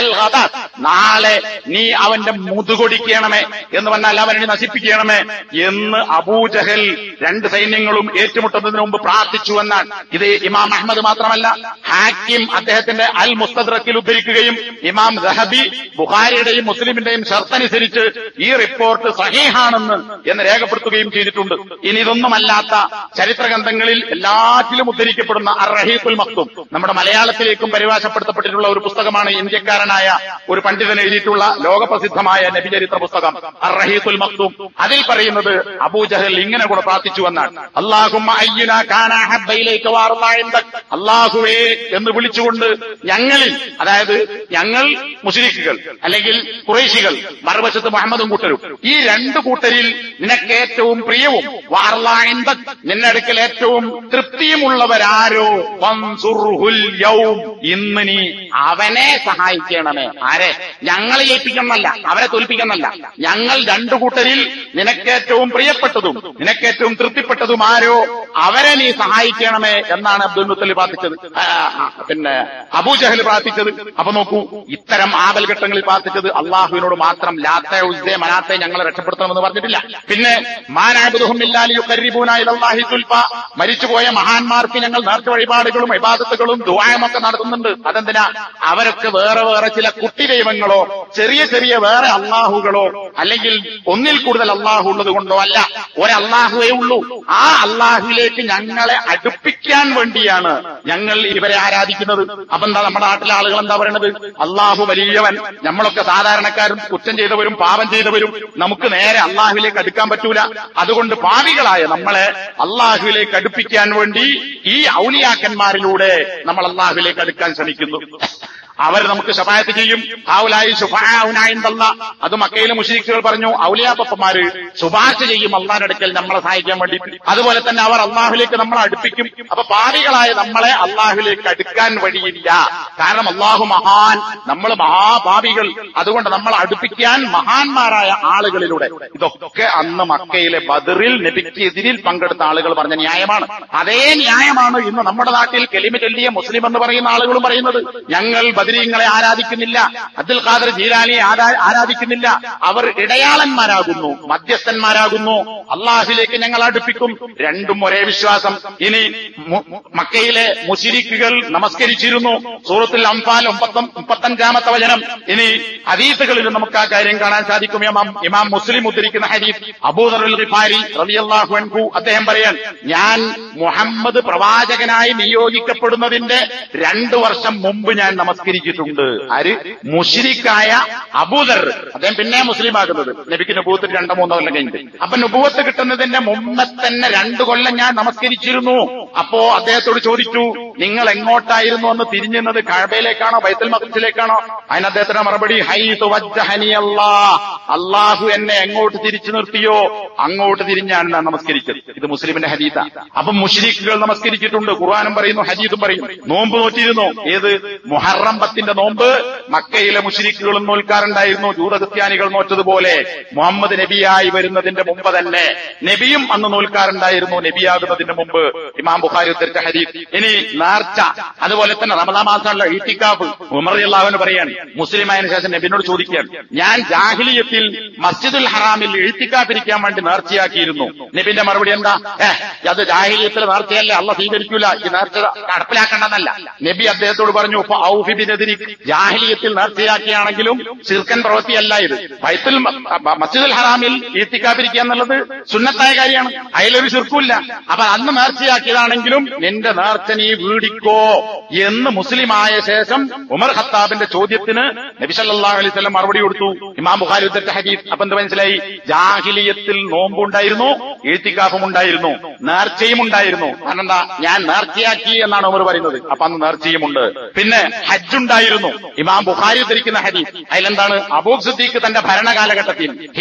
അൽ ഗദർ, നാളെ നീ അവന്റെ മുതുകൊടിക്കണമേ എന്ന് പറഞ്ഞാൽ അവനെ നശിപ്പിക്കണമേ എന്ന് അബൂജഹൽ രണ്ട് സൈന്യങ്ങളും ഏറ്റുമുട്ടുന്നതിന് മുമ്പ് പ്രാർത്ഥിച്ചു എന്നാണ്. ഇത് ഇമാം അഹ്മദ് മാത്രമല്ല, ഹാക്കിം അദ്ദേഹത്തിന്റെ അൽ മുസ്തദ്റക്കിൽ ഉദ്ധരിക്കുകയും ഇമാം ദഹബി ബുഖാരിയുടെയും മുസ്ലിമിന്റെയും ഷർത്തനുസരിച്ച് ഈ റിപ്പോർട്ട് സഹീഹാണെന്ന് എന്ന് രേഖപ്പെടുത്തുകയും ചെയ്തിട്ടുണ്ട്. ഇനി ഇതൊന്നുമല്ലാത്ത ചരിത്ര ഗ്രന്ഥങ്ങളിൽ എല്ലാറ്റിലും ഉദ്ധരിക്കപ്പെടുന്ന അർ-റഹീഖുൽ മഖ്തൂം, നമ്മുടെ മലയാളത്തിലേക്കും പരിഭാഷപ്പെടുത്തപ്പെട്ടിട്ടുള്ള ഒരു പുസ്തകമാണ്. ഇന്ത്യക്കാരനായ ഒരു പണ്ഡിതൻ എഴുതിയിട്ടുള്ള ലോകപ്രസിദ്ധമായ നബിചരിത്ര പുസ്തകം അർ-റഹീഖുൽ മഖ്തൂം. അതിൽ പറയുന്നത് അബൂജഹൽ ഇങ്ങനെ കൂടെ പ്രാർത്ഥിച്ചു എന്നാണ്. അല്ലാഹുമ്മ അയ്യുനാ കാന അഹബ്ബ ഇലൈക വഅർളാ ഇൻദക്, അല്ലാഹുവേ എന്ന് വിളിച്ചുകൊണ്ട് ഞങ്ങളിൽ, അതായത് ഞങ്ങൾ മുശ്രിക്കുകൾ അല്ലെങ്കിൽ ഖുറൈശികൾ, മറുവശത്ത് മുഹമ്മദും കൂട്ടരും, ഈ രണ്ടു കൂട്ടരിൽ നിനക്ക് ഏറ്റവും പ്രിയവും വഅർളാ ഇൻദക് നിന്റെ അടുക്കൽ ഏറ്റവും തൃപ്തിയുമുള്ളവരാരോ ഫൻസുർഹുൽ യൗം, ഇന്ന് നീ അവനെ സഹായിക്കണമേ. ആരെ? ഞങ്ങളെ ജയിപ്പിക്കണമെന്നല്ല, അവരെ തോൽപ്പിക്കണമെന്നല്ല. ഞങ്ങൾ രണ്ടു കൂട്ടരിൽ നിനക്കേറ്റവും പ്രിയപ്പെട്ടതും നിനക്കേറ്റവും തൃപ്തിപ്പെട്ടതും ആരോ അവരെ നീ സഹായിക്കണമേ എന്നാണ് അബ്ദുൽ മുത്തലിബ് പ്രാർത്ഥിച്ചത്, അബൂജഹൽ പ്രാർത്ഥിച്ചത്. അപ്പൊ നോക്കൂ, ഇത്തരം ആപൽഘട്ടങ്ങളിൽ പ്രാർത്ഥിച്ചത് അള്ളാഹുവിനോട് മാത്രം. ലാത്ത ഉസ്സേ മനാത്തെ ഞങ്ങളെ രക്ഷപ്പെടുത്തണമെന്ന് പറഞ്ഞിട്ടില്ല. പിന്നെ മാനഅബ്ദുഹും ഇല്ലാ ലിയുഖർരിബൂനാ ഇലല്ലാഹി സുൽഫ, മരിച്ചുപോയ മഹാന്മാർക്ക് ഞങ്ങൾ നേർച്ച വഴിപാടുകളും ഇബാദത്തുകളും ദുആയും ഒക്കെ നടത്തുന്നുണ്ട്. അതെന്തിനാ? അവരൊക്കെ വേറെ വേറെ ചില കുട്ടി ദൈവങ്ങളോ ചെറിയ ചെറിയ വേറെ അള്ളാഹുകളോ അല്ലെങ്കിൽ ഒന്നിൽ കൂടുതൽ അള്ളാഹു ഉള്ളത് കൊണ്ടോ അല്ല, ഒരല്ലാഹുവേ ഉള്ളൂ. ആ അള്ളാഹുവിലേക്ക് ഞങ്ങളെ അടുപ്പിക്കാൻ വേണ്ടിയാണ് ഞങ്ങൾ ഇവരെ ആരാധിക്കുന്നത്. അപ്പൊ എന്താ നമ്മുടെ നാട്ടിലെ ആളുകൾ എന്താ പറയുന്നത്? അള്ളാഹു വലിയവൻ, നമ്മളൊക്കെ സാധാരണക്കാരും കുറ്റം ചെയ്തവരും പാപം ചെയ്തവരും, നമുക്ക് നേരെ അള്ളാഹുവിലേക്ക് അടുക്കാൻ പറ്റൂല. അതുകൊണ്ട് പാപികളായ നമ്മളെ അള്ളാഹുവിലേക്ക് അടുപ്പിക്കാൻ വേണ്ടി ഈ ഔലിയാക്കന്മാരിലൂടെ നമ്മൾ അള്ളാഹുവിലേക്ക് അടുക്കാൻ ശ്രമിക്കുന്നു. അവർ നമുക്ക് ശഫാഅത്ത് ചെയ്യും. ഹൗലായി ശുഫാഉനാ ഇൻദല്ലാഹ്, അത് മക്കയിലെ മുശ്രിക്കുകൾ പറഞ്ഞു, ഔലിയാപ്പന്മാര് ശുപാർശ ചെയ്യും അള്ളാഹുവിന്റെ അടുക്കൽ നമ്മളെ സഹായിക്കാൻ വേണ്ടി. അതുപോലെ തന്നെ അവർ അള്ളാഹുലേക്ക് നമ്മളെ അടുപ്പിക്കും. അപ്പൊ പാപികളായ നമ്മളെ അള്ളാഹുലേക്ക് അടുക്കാൻ വഴിയില്ല. കാരണം അള്ളാഹു മഹാൻ, നമ്മൾ മഹാപാപികൾ. അതുകൊണ്ട് നമ്മളെ അടുപ്പിക്കാൻ മഹാന്മാരായ ആളുകളിലൂടെ. ഇതൊക്കെ അന്ന് മക്കയിലെ ബദറിൽ നബിക്ക് എതിരിൽ പങ്കെടുത്ത ആളുകൾ പറഞ്ഞ ന്യായമാണ്. അതേ ന്യായമാണ് ഇന്ന് നമ്മുടെ നാട്ടിൽ കലിമ ചൊല്ലിയ മുസ്ലിം എന്ന് പറയുന്ന ആളുകളും പറയുന്നത്. ഞങ്ങൾ ബദരീങ്ങളെ ആരാധിക്കുന്നില്ല, അബ്ദുൽ ഖാദർ ജീലാനിയെ ആരാധിക്കുന്നില്ല, അവർ ഇടയാളന്മാരാകുന്നു, മധ്യസ്ഥന്മാരാകുന്നു, അള്ളാഹുവിലേക്ക് ഞങ്ങൾ അടുപ്പിക്കും. രണ്ടും ഒരേ വിശ്വാസം. ഇനി മക്കയിലെ മുശ്രിക്കുകൾ നമസ്കരിച്ചിരുന്നു. സൂറത്തുൽ അംഫാൽ 35-ാമത്തെ വചനം. ഇനി ഹദീസുകളിൽ നമുക്ക് ആ കാര്യം കാണാൻ സാധിക്കും. ഇമാം മുസ്ലിം ഉദ്ധരിക്കുന്ന ഹദീസ്, അബൂദറുൽ ഗിഫാരി റളിയല്ലാഹു അൻഹു അദ്ദേഹം പറയാൻ, ഞാൻ മുഹമ്മദ് പ്രവാചകനായി നിയോഗിക്കപ്പെടുന്നതിന്റെ 2 വർഷം മുമ്പ് ഞാൻ നമസ്കരിച്ചിട്ടുണ്ട്. ആര്? മുശ്രിക്കായ അബൂദർ. അദ്ദേഹം പിന്നെ മുസ്ലിം ആകുന്നത് നബിക്ക് നുബുവത്ത് 2-3 കൊല്ലം കഴിഞ്ഞിട്ട്. അപ്പൊ നുബുവത്ത് കിട്ടുന്നതിന്റെ മുമ്പ് തന്നെ 2 കൊല്ലം ഞാൻ നമസ്കരിച്ചിരുന്നു. അപ്പോ അദ്ദേഹത്തോട് ചോദിച്ചു, നിങ്ങൾ എങ്ങോട്ടായിരുന്നു അന്ന് തിരിഞ്ഞത്? കഅബയിലേക്കാണോ ബൈത്തുൽ മഖ്ദിസിലേക്കാണോ? അതിന് അദ്ദേഹത്തിന്റെ മറുപടി, ഹൈതു വജ്ജഹനി അല്ലാഹ്, അള്ളാഹു എന്നെ എങ്ങോട്ട് തിരിച്ചു നിർത്തിയോ അങ്ങോട്ട് തിരിഞ്ഞാണ് ഞാൻ നമസ്കരിച്ചത്. ഇത് മുസ്ലിമിന്റെ ഹദീസാ. അപ്പം മുശ്രിക്കുകൾ നമസ്കരിച്ചിട്ടുണ്ട്. ഖുർആനും പറയുന്നു, ഹദീസും പറയുന്നു. നോമ്പ് നോറ്റിരുന്നു. ഏത്? മുഹറം 10 നോമ്പ് മക്കയിലെ മുശ്രിക്കുകളും നോൽക്കാറുണ്ടായിരുന്നു. ജൂത ക്രിസ്ത്യാനികൾ നോറ്റതുപോലെ മുഹമ്മദ് നബിയായി വരുന്നതിന്റെ മുമ്പ് തന്നെ നബിയും അന്ന് നോൽക്കാറുണ്ടായിരുന്നു, നബിയാകുന്നതിന്റെ മുമ്പ്. ഇമാം ബുഖാരി ഉദ്ധരിച്ച ഹദീസ്. ഇനി നേർച്ച, അതുപോലെ തന്നെ റമദാൻ മാസമുള്ള ഈത്തിക്കാഫ്. ഉമർ റളിയല്ലാഹു അൻഹു പറയാണ്, മുസ്ലിം ആയതിനു ശേഷം നബിയോട് ചോദിക്കുകയാണ്, ഞാൻ ജാഹിലിയത്തിൽ മസ്ജിദുൽ ഹറാമിൽ ഈത്തിക്കാഫ് ഇരിക്കാൻ വേണ്ടി നേർച്ചയാക്കിയിരുന്നു. നബിന്റെ മറുപടി എന്താ? അത് ജാഹിലിയത്തിലെ നേർച്ചയല്ലേ, അള്ളാഹ് സ്വീകരിക്കൂല, ഈ നേർച്ച നടപ്പിലാക്കേണ്ടെന്നല്ല. നബി അദ്ദേഹത്തോട് പറഞ്ഞു, ഔഫി ബിനദ്രിക്, ജാഹിലിയത്തിൽ നേർച്ചയാക്കിയാണെങ്കിലും ശിർക്കൻ പ്രവൃത്തിയല്ല ഇത്. മസ്ജിദുൽ ഹറാമിൽ ഈത്തിക്കാഫ് ഇരിക്കുക എന്നുള്ളത് സുന്നത്തായ കാര്യമാണ്, അതിലൊരു ശിർക്കുമില്ല. അപ്പൊ അന്ന് നേർച്ചയാക്കിയതാണെങ്കിലും നിന്റെ നേർച്ച നീ വീടിക്കോ എന്ന് മുസ്ലിമായ ശേഷം ഉമർ ഖത്താബിന്റെ ചോദ്യത്തിന് നബി സല്ലല്ലാഹു അലൈഹി വസല്ലം മറുപടി കൊടുത്തു. ഇമാം ബുഖാരി ഉദ്ധരിച്ച ഹദീസ്. അപ്പൊ എന്ത് മനസ്സിലായി? ജാഹിലിയത്തിൽ നോമ്പുണ്ടായിരുന്നു, ഈത്തിക്കാഫും ഉണ്ടായിരുന്നു, നേർച്ചയും ഉണ്ടായിരുന്നു. കാരണം എന്താ? ഞാൻ നേർച്ചയാക്കി എന്നാണ് ഉമർ പറയുന്നത്. അപ്പൊ അന്ന് നേർച്ചയുമുണ്ട്. പിന്നെ ഹജ്ജ് ഉണ്ടായിരുന്നു. ഇമാം ബുഖാരി ഉദ്ധരിക്കുന്ന ഹദീസ്. അതിലെന്താണ്? അബൂ സിദ്ദീഖ് തന്റെ ഭരണകാലഘട്ടത്തിൽ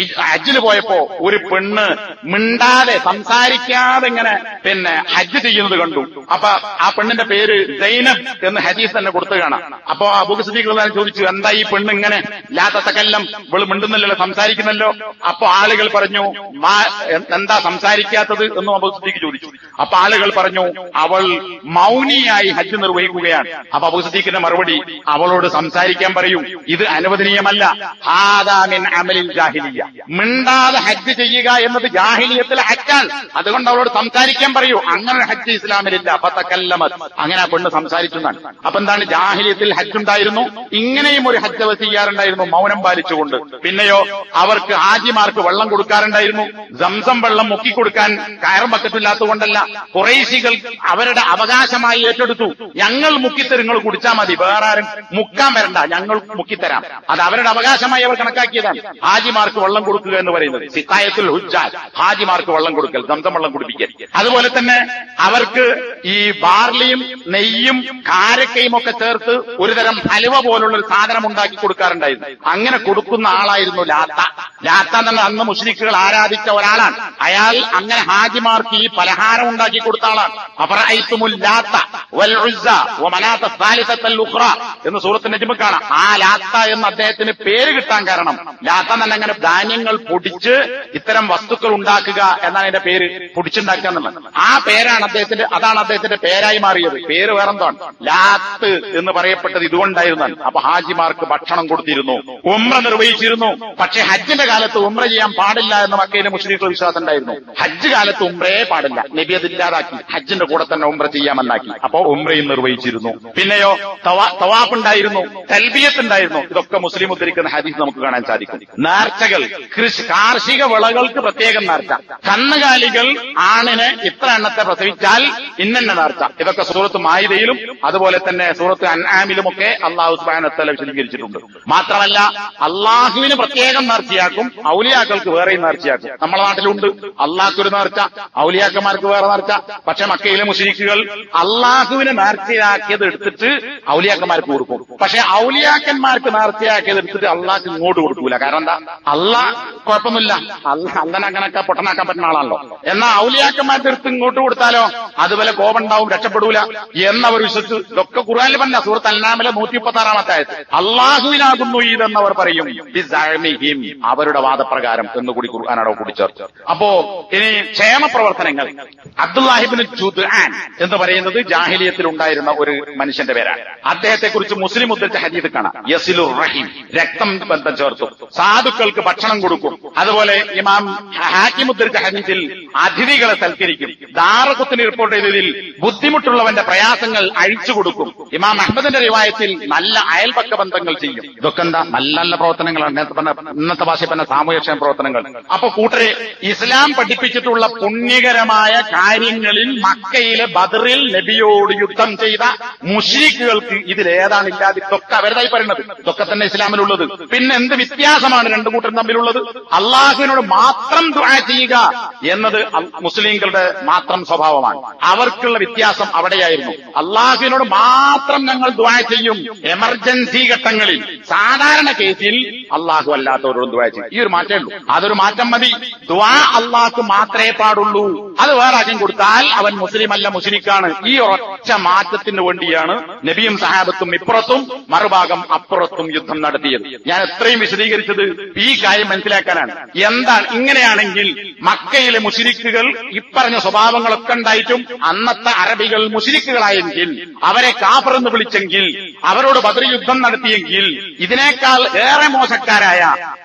ഹജ്ജിന് പോയപ്പോ ഒരു പെണ്ണ് മിണ്ടാതെ സംസാരിക്കാതെ ഇങ്ങനെ ഹജ്ജ് ചെയ്യുന്നത് കണ്ടു. അപ്പൊ ആ പെണ്ണിന്റെ പേര് സൈനബ് എന്ന് ഹദീസ് തന്നെ കൊടുത്തു കാണാം. അപ്പൊ അബൂ സിദ്ദീഖ് ചോദിച്ചു, എന്താ ഈ പെണ്ണ് ഇങ്ങനെ ലാ തതകല്ലം, ഇവള് മിണ്ടുന്നില്ലല്ലോ, സംസാരിക്കുന്നല്ലോ. അപ്പൊ ആളുകൾ പറഞ്ഞു, എന്താ സംസാരിക്കാത്തത് എന്ന് അബൂ സിദ്ദീഖ് ചോദിച്ചു. അപ്പൊ ആളുകൾ പറഞ്ഞു, അവൾ മൗനിയായി ഹജ്ജ് നിർവഹിക്കുകയാണ്. അപ്പൊ അബൂ സിദ്ദീഖിന്റെ മറുപടി, അവളോട് സംസാരിക്കാൻ പറയൂ, ഇത് അനുവദനീയമല്ല. ഹാദാ മിൻ അമലിൽ ജാഹിലിയ്യ, മിണ്ടാതെ ഹജ്ജ് ചെയ്യുക എന്നത് ജാഹിലിയത്തിലെ ഹജ്ജാണ്. അതുകൊണ്ട് അവളോട് സംസാരിക്കാൻ പറയൂ. അങ്ങനെ ഹജ്ജ് ഇസ്ലാമിലില്ല. ഫതകല്ലമത്, അങ്ങനെ ആ പെണ്ണ് സംസാരിക്കുന്നതാണ്. അപ്പൊ എന്താണ്? ജാഹിലിയത്തിൽ ഹജ്ജ് ഉണ്ടായിരുന്നു. ഇങ്ങനെയും ഒരു ഹജ്ജ് അവർ ചെയ്യാറുണ്ടായിരുന്നു, മൗനം പാലിച്ചുകൊണ്ട്. പിന്നെയോ അവർക്ക് ഹാജിമാർക്ക് വെള്ളം കൊടുക്കാറുണ്ടായിരുന്നു. സംസം വെള്ളം മുക്കിക്കൊടുക്കാൻ കയറും ബക്കറ്റില്ലാത്തതുകൊണ്ടല്ല, ഖുറൈശികൾ അവരുടെ അവകാശമായി ഏറ്റെടുത്തു. ഞങ്ങൾ മുക്കിത്തരും, നിങ്ങൾ കുടിച്ചാൽ മതി, വേറെ ആരും മുക്കാൻ വരണ്ട, ഞങ്ങൾ മുക്കിത്തരാം. അത് അവരുടെ അവകാശമായി അവർ കണക്കാക്കിയതാണ്. ഹാജിമാർക്ക് വെള്ളം കൊടുക്കുക എന്ന് പറയുന്നത് സിഖായത്തുൽ ഹുജ്ജാജ്, ഹാജിമാർക്ക് വെള്ളം കൊടുക്കൽ, സംസം വെള്ളം കുടിപ്പിക്കൽ. അതുപോലെ തന്നെ അവർക്ക് ഈ ബാർലിയും നെയ്യും കാരക്കയും ഒക്കെ ചേർത്ത് ഒരുതരം ഹലുവ പോലുള്ള ഒരു സാധനം ഉണ്ടാക്കി കൊടുക്കാറുണ്ടായിരുന്നു. അങ്ങനെ കൊടുക്കുന്ന ആളായിരുന്നു ലാത്ത. ലാത്ത തന്നെ അന്ന് മുശ്രിക്കുകൾ ആരാധിച്ച ഒരാളാണ്. അയാൾ അങ്ങനെ ഹാജിമാർക്ക് ഈ പലഹാരം ഉണ്ടാക്കി കൊടുത്ത ആളാണ്. അഫറഅയ്തുമുൽ ലാത്ത വൽ ഉസ്സ വമനാത സാലിസത്തൽ ഉഖ്റ എന്ന് സൂറത്ത് നജ്മ് കാണാം. ആ ലാത്ത എന്ന് അദ്ദേഹത്തിന് പേര് കിട്ടാൻ കാരണം, ലാത്ത തന്നെ അങ്ങനെ ധാന്യങ്ങൾ പൊടിച്ച് ഇത്തരം വസ്തുക്കൾ ഉണ്ടാക്കുക എന്നാണ് അതിന്റെ പേര്, പൊടിച്ചുണ്ടാക്കുക എന്നുള്ളത്. ആ പേരാണ് അദ്ദേഹത്തിന്റെ, അതാണ് അദ്ദേഹത്തിന്റെ പേരായി മാറിയത്. പേര് വേറെന്താണ്? ലാത്ത് എന്ന് പറയപ്പെട്ടത് ഇതുകൊണ്ടായിരുന്നു. അപ്പൊ ഹാജിമാർക്ക് ഭക്ഷണം കൊടുത്തിരുന്നു, ഉംറ നിർവഹിച്ചിരുന്നു. പക്ഷെ ഹജ്ജിന്റെ കാലത്ത് ഉംറ ചെയ്യാൻ പാടില്ല എന്ന് മക്കയിലെ മുസ്ലിംകൾ വിശ്വാസം ഉണ്ടായിരുന്നു. ഹജ്ജ് കാലത്ത് ഉംറയെ പാടില്ല, നബി അതില്ലാതാക്കി, ഹജ്ജിന്റെ കൂടെ തന്നെ ഉംറ ചെയ്യാമെന്നാക്കി. അപ്പോ ഉംറയും നിർവഹിച്ചിരുന്നു. പിന്നെയോ തവാഫ് ഉണ്ടായിരുന്നു, തൽബിയത്ത് ഉണ്ടായിരുന്നു. ഇതൊക്കെ മുസ്ലിം ഉദ്ധരിക്കുന്ന ഹദീസ് നമുക്ക് കാണാൻ സാധിക്കും. നേർച്ചകൾ, കാർഷിക വിളകൾക്ക് പ്രത്യേകം നേർച്ച, കന്നുകാലികൾ ആണിന് ഇത്ര എണ്ണത്തെ പ്രസവിച്ചാൽ ഇന്ന നേർച്ച. ഇതൊക്കെ സൂറത്ത് മായിദയിലും അതുപോലെ തന്നെ സൂറത്ത് അൻആമിലുമൊക്കെ അല്ലാഹു സുബ്ഹാനഹു വ തആല വിശദീകരിച്ചിട്ടുണ്ട്. മാത്രമല്ല അള്ളാഹുവിന് പ്രത്യേകം നേർച്ചയാക്കും, ഔലിയാക്കൾക്ക് വേറെയും നേർച്ചയാക്കും. നമ്മളെ നാട്ടിലുണ്ട് അള്ളാഹ്ക്കൊരു നേർച്ച, ഔലിയാക്കന്മാർക്ക് വേറെ നേർച്ച. പക്ഷെ മക്കയിലെ മുശ്രിക്കുകൾ അള്ളാഹുവിന് നേർച്ചയാക്കിയത് എടുത്തിട്ട് ഔലിയാക്കന്മാർക്ക് കൊടുക്കും. പക്ഷെ ഔലിയാക്കന്മാർക്ക് നേർച്ചയാക്കിയത് എടുത്തിട്ട് അള്ളാഹ്ക്ക് ഇങ്ങോട്ട് കൊടുക്കൂല. കാരണം എന്താ? അള്ളാഹ് കുഴപ്പമൊന്നുമില്ല, അള്ളാഹ് അങ്ങനൊക്കെ പൊട്ടനാക്കാൻ പറ്റുന്ന ആളാണല്ലോ. എന്നാൽ ഔലിയാക്കന്മാരുടെ അടുത്ത് ഇങ്ങോട്ട് കൊടുത്താലോ അതുപോലെ കോപം ഉണ്ടാവും, രക്ഷപ്പെടൂല എന്നവർ വിശ്വസിച്ചു. ഇതൊക്കെ ഖുർആനിൽ പറഞ്ഞ സൂറത്ത് അൻആമിലെ 136-ാമത്തെ ആയത്ത്. അള്ളാഹുവിനാകുന്നു ഇതെന്നവർ പറയും, അവരുടെ വാദപ്രകാരം എന്നുകൂടി ഖുർആനോട് കൂടിച്ചേർത്തു. അപ്പോ ഇനി ക്ഷേമ പ്രവർത്തനങ്ങൾ, അബ്ദുല്ലാഹിബ്നു ജുദ്ആൻ എന്ന് പറയുന്നത് ജാഹിലിയത്തിൽ ഉണ്ടായിരുന്ന ഒരു മനുഷ്യന്റെ പേരാണ്. അദ്ദേഹത്തെ കുറിച്ച് മുസ്ലിം ഉദ്ധരിച്ച ഹദീസ് കാണാം. യസിലുർ റഹീം, രക്തം ബന്ധം ചേർത്തു, സാധുക്കൾക്ക് ഭക്ഷണം കൊടുക്കും, അതുപോലെ അതുപോലെ ഇമാം ഹാക്കിം ഉദ്ധരിച്ച ഹദീസിൽ അതിഥികളെ സൽക്കരിക്കും. ദാറഖുത്നി റിപ്പോർട്ട് ചെയ്തതിൽ ബുദ്ധിമുട്ടുള്ളവന്റെ പ്രയാസങ്ങൾ അഴിച്ചു കൊടുക്കും. ഇമാം അഹ്മദിന്റെ റിവായത്തിൽ നല്ല അയൽപക്ക ബന്ധങ്ങൾ ചെയ്യും. ഇതൊക്കെ എന്താ നല്ല നല്ല പ്രവർത്തനങ്ങളാണ്. ഇന്നത്തെ ഭാഷയിൽ പറഞ്ഞ സാമൂഹ്യക്ഷേമ പ്രവർത്തനങ്ങൾ. അപ്പൊ കൂട്ടരെ, ഇസ്ലാം പഠിപ്പിച്ചിട്ടുള്ള പുണ്യകരമായ കാര്യങ്ങളിൽ മക്കയിലെ ബദറിൽ നബിയോട് യുദ്ധം ചെയ്ത മുശ്രിക്കുകൾക്ക് ഇതിലേതാണ് ഇല്ലാതെ ഇതൊക്കെ അവരുതായി പറയുന്നത്. ഇതൊക്കെ തന്നെ ഇസ്ലാമിലുള്ളത്. പിന്നെ എന്ത് വ്യത്യാസമാണ് രണ്ടു കൂട്ടരും തമ്മിലുള്ളത്? അള്ളാഹുവിനോട് മാത്രം ദുആ ചെയ്യുക എന്നത് മുസ്ലിങ്ങളുടെ മാത്രം സ്വഭാവമാണ്. അവർക്കുള്ള വ്യത്യാസം അവിടെയായിരുന്നു. അള്ളാഹുവിനോട് മാത്രം ഞങ്ങൾ ദുആ ചെയ്യും എമർജൻസി ഘട്ടങ്ങളിൽ. സാധാരണ കേസിൽ അള്ളാഹു അല്ലാത്തവരോട് ദുആ ചെയ്യും. ഈ ഒരു മാറ്റമേ ഉള്ളൂ. അതൊരു മാറ്റം മതി. ദുആ അള്ളാഹ്ക്ക് മാത്രമേ പാടുള്ളൂ. അത് വേറെ ആദ്യം കൊടുത്താൽ അവൻ മുസ്ലിം അല്ല, മുശ്രിക്കാണ്. ഈ ഒരൊറ്റ മാറ്റത്തിന് വേണ്ടിയാണ് നബിയും സഹാബത്തും ഇപ്പുറത്തും മറുഭാഗം അപ്പുറത്തും യുദ്ധം നടത്തിയത്. ഞാൻ എത്രയും വിശദീകരിച്ചത് ഈ കാര്യം മനസ്സിലാക്കാനാണ്. എന്താണ് ഇങ്ങനെയാണെങ്കിൽ മക്കയിലെ മുശ്രിക്കുകൾ ഇപ്പറഞ്ഞ സ്വഭാവങ്ങളൊക്കെ ഉണ്ടായിട്ടും അന്നത്തെ അറബികൾ മുശ്രിക്കുകളായെങ്കിൽ, അവരെ കാഫർ എന്ന് വിളിച്ചെങ്കിൽ, അവരോട് ബദർ യുദ്ധം നടത്തിയെങ്കിൽ, ഇതിനേക്കാൾ ഏറെ മോശക്കാരായ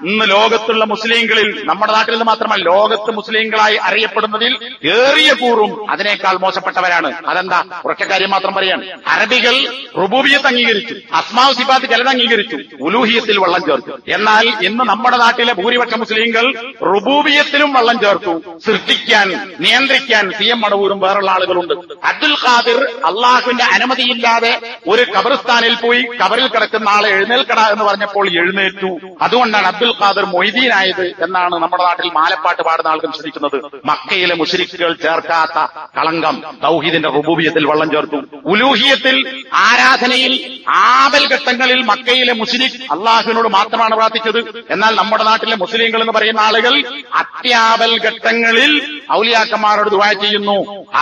ഇന്ന് ലോകത്തുള്ള മുസ്ലിങ്ങളിൽ, നമ്മുടെ നാട്ടിൽ നിന്ന് മാത്രമല്ല ലോകത്ത് മുസ്ലിങ്ങളായി അറിയപ്പെടുന്നതിൽ ഏറിയ കൂറും അതിനേക്കാൾ മോശപ്പെട്ടവരാണ്. അതെന്താ? ഒരൊറ്റ കാര്യം മാത്രം പറയാണ്. അറബികൾ റുബൂബിയത്ത് അംഗീകരിച്ചു, അസ്മാഉ സിഫാത്ത് ചിലത് അംഗീകരിച്ചു, ഉലൂഹിയത്തിൽ വെള്ളം ചേർത്തു. എന്നാൽ ഇന്ന് നമ്മുടെ നാട്ടിലെ ഭൂരിപക്ഷ മുസ്ലിങ്ങൾ റുബൂബിയത്തിലും വെള്ളം ചേർത്തു. സൃഷ്ടിക്കാൻ, നിയന്ത്രിക്കാൻ CM മടവൂരും വേറുള്ള ആളുകളുണ്ട്. അബ്ദുൽ ഖാദിർ അള്ളാഹുവിന്റെ അനുമതിയില്ലാതെ ഒരു ഖബർസ്ഥാനിൽ പോയി കബറിൽ കിടക്കുന്ന ആളെ എഴുന്നേൽക്കട എന്ന് പറഞ്ഞപ്പോൾ എഴുന്നേറ്റു. അതുകൊണ്ടാണ് അബ്ദുൽ ഖാദിർ മൊയ്തീനായത് എന്നാണ് നമ്മുടെ നാട്ടിൽ മാലപ്പാട്ട് പാടുന്ന ആളുകൾ ശ്രദ്ധിക്കുന്നത്. മക്കയിലെ മുശ്രിക്കുകൾ ചേർക്കാത്ത കളങ്കം തൗഹീദിന്റെ റുബൂബിയത്തിൽ വെള്ളം ചേർത്തു. ഉലൂഹിയത്തിൽ ആരാധനയിൽ ആപൽ ഘട്ടങ്ങളിൽ മക്കയിലെ മുശ്രിക് അള്ളാഹുവിനോട് മാത്രമാണ് പ്രാർത്ഥിച്ചത്. എന്നാൽ നമ്മുടെ നാട്ടിലെ മുസ്ലിങ്ങൾ എന്ന് പറയുന്ന ആളുകൾ അത്യാപൽ ഘട്ടങ്ങളിൽ ഔലിയാക്കന്മാരോട് ദുആ ചെയ്യുന്നു.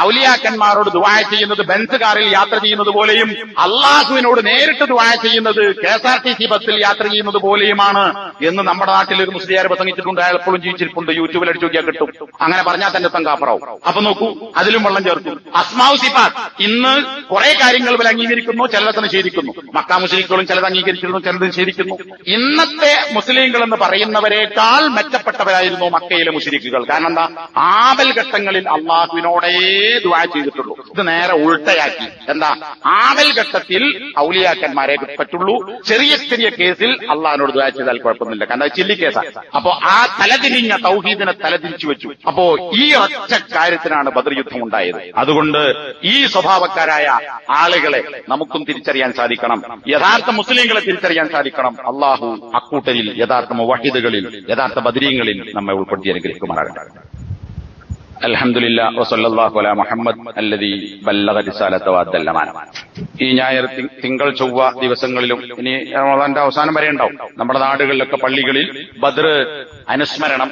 ഔലിയാക്കന്മാരോട് ദുആ ചെയ്യുന്നത് ബെൻസ് കാറിൽ യാത്ര ചെയ്യുന്നത് പോലെയും അള്ളാഹുവിനോട് നേരിട്ട് ദുആ ചെയ്യുന്നത് KSRTC ബസ്സിൽ യാത്ര ചെയ്യുന്നത് പോലെയുമാണ് എന്ന് നമ്മുടെ നാട്ടിൽ ഒരു മുസ്ലിയാർ പ്രസംഗിച്ചിട്ടുണ്ട്. അയാൾ എപ്പോഴും ജീവിച്ചിരിപ്പുണ്ട്. യൂട്യൂബിൽ അടിച്ചു നോക്കിയാൽ കിട്ടും. അങ്ങനെ പറഞ്ഞാൽ തന്നെ തങ്കാപ്പറാവും. അപ്പൊ നോക്കൂ, അതിലും വെള്ളം ചേർത്തു. അസ്മാഉ സിഫാത്ത് ഇന്ന് കുറെ കാര്യങ്ങൾ ഇവർ അംഗീകരിക്കുന്നു, ചിലതൊക്കെ നിഷേധിക്കുന്നു. മക്കാ മുസ്ലിങ്ങളും ചിലത് അംഗീകരിക്കുന്നു, ചിലത് നിഷേധിക്കുന്നു. ഇന്നത്തെ മുസ്ലിങ്ങൾ എന്ന് പറയുന്നവരെക്കാൾ മെച്ചപ്പെട്ടവരായിരുന്നു മക്കയിലെ മുശ്രിക്കുകൾ. കാരണം എന്താ? ആപൽ ഘട്ടങ്ങളിൽ അള്ളാഹുവിനോടേ ദുആ ചെയ്തിട്ടുള്ളൂ. ഇത് നേരെ ഉൾട്ടയാക്കി. എന്താ? ആപൽ ഘട്ടത്തിൽ ഔലിയാക്കന്മാരെ പറ്റുള്ളൂ. ചെറിയ ചെറിയ കേസിൽ അള്ളാഹിനോട് ദുആ ചെയ്താൽ കുഴപ്പമൊന്നുമില്ല. കാരണം ചില്ലി കേസാണ്. അപ്പോ ആ തലതിരിഞ്ഞ തൗഹീദിനെ തലതിരിച്ചു വെച്ചു. അപ്പോ ഈ ഒറ്റ കാര്യത്തിനാണ് ബദർ യുദ്ധം ഉണ്ടായത്. അതുകൊണ്ട് ഈ സ്വഭാവക്കാരായ ആളുകളെ നമുക്കും തിരിച്ചറിയാൻ സാധിക്കണം. യഥാർത്ഥ മുസ്ലിങ്ങളെ തിരിച്ചറിയാൻ സാധിക്കണം. അള്ളാഹു അക്കൂട്ടരിൽ യഥാർത്ഥ മുവഹിദുകളിൽ യഥാർത്ഥ ബദരീങ്ങളിൽ നമ്മെ ഉൾപ്പെടുത്തി അനുഗ്രഹിക്കുമാറാകട്ടെ. അൽഹംദുലില്ലാ വസല്ലല്ലാഹു അലാ മുഹമ്മദ് അല്ലദീ ബല്ലഗ റിസാലത വഅദ്ദൽ അമാന. ഈ ഞായർ, തിങ്കൾ, ചൊവ്വ ദിവസങ്ങളിലും ഇനി റമളാന്റെ അവസാനം വരെ ഉണ്ടാവും നമ്മുടെ നാടുകളിലൊക്കെ പള്ളികളിൽ ബദർ അനുസ്മരണം,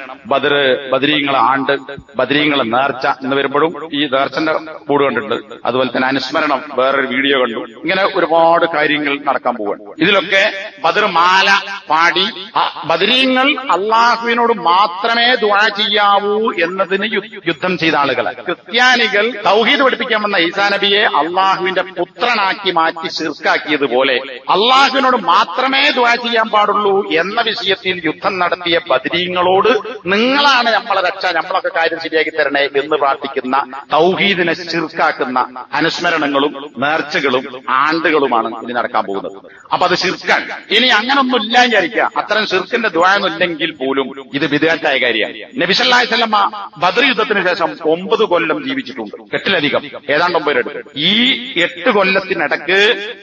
ബദരീങ്ങളെ ആണ്ട്, ബദരീങ്ങളെ നേർച്ച എന്ന് വരുമ്പോഴും ഈ നേർച്ചന്റെ ബോർഡ് കണ്ടിട്ടുണ്ട്. അതുപോലെ തന്നെ അനുസ്മരണം വേറൊരു വീഡിയോ കണ്ടു. ഇങ്ങനെ ഒരുപാട് കാര്യങ്ങൾ നടക്കാൻ പോവുകയാണ്. ഇതിലൊക്കെ ബദർ മാല പാടി ബദരീങ്ങൾ അള്ളാഹുവിനോട് മാത്രമേ ദുആ ചെയ്യാവൂ എന്നതിന് യുദ്ധം ചെയ്ത ആളുകൾ. ക്രിസ്ത്യാനികൾ തൗഹീദ് പഠിപ്പിക്കാൻ വന്ന ഈസാ നബിയെ അള്ളാഹുവിന്റെ പുത്രനാക്കി മാറ്റി ശിർക്കാക്കിയതുപോലെ അള്ളാഹുവിനോട് മാത്രമേ ദുആ ചെയ്യാൻ പാടുള്ളൂ എന്ന വിഷയത്തിൽ യുദ്ധം നടത്തിയ ബദരീങ്ങളോട് നിങ്ങളാണ് നമ്മളെ രക്ഷ, നമ്മളൊക്കെ കാര്യം ശരിയാക്കി തരണേ എന്ന് പ്രാർത്ഥിക്കുന്ന തൗഹീദിനെ ശിർക്കാക്കുന്ന അനുസ്മരണങ്ങളും നേർച്ചകളും ആണ്ടുകളുമാണ് ഇനി നടക്കാൻ പോകുന്നത്. അപ്പൊ അത് ശിർക്കാണ്. ഇനി അങ്ങനൊന്നും ഇല്ല വിചാരിക്കുക. അത്തരം ശിർക്കിന്റെ ദുആ ഒന്നുമില്ലെങ്കിൽ പോലും ഇത് ബിദ്അത്തായ കാര്യമാണ്. നബി സല്ലല്ലാഹു അലൈഹി വസല്ലം ബദർ യുദ്ധത്തിന് ശേഷം 9 കൊല്ലം ജീവിച്ചിട്ടുണ്ട്. 8-ലധികം, ഏതാണ്ട് 9 അടുത്ത്. ഈ 8 കൊല്ലത്തിനിടക്ക്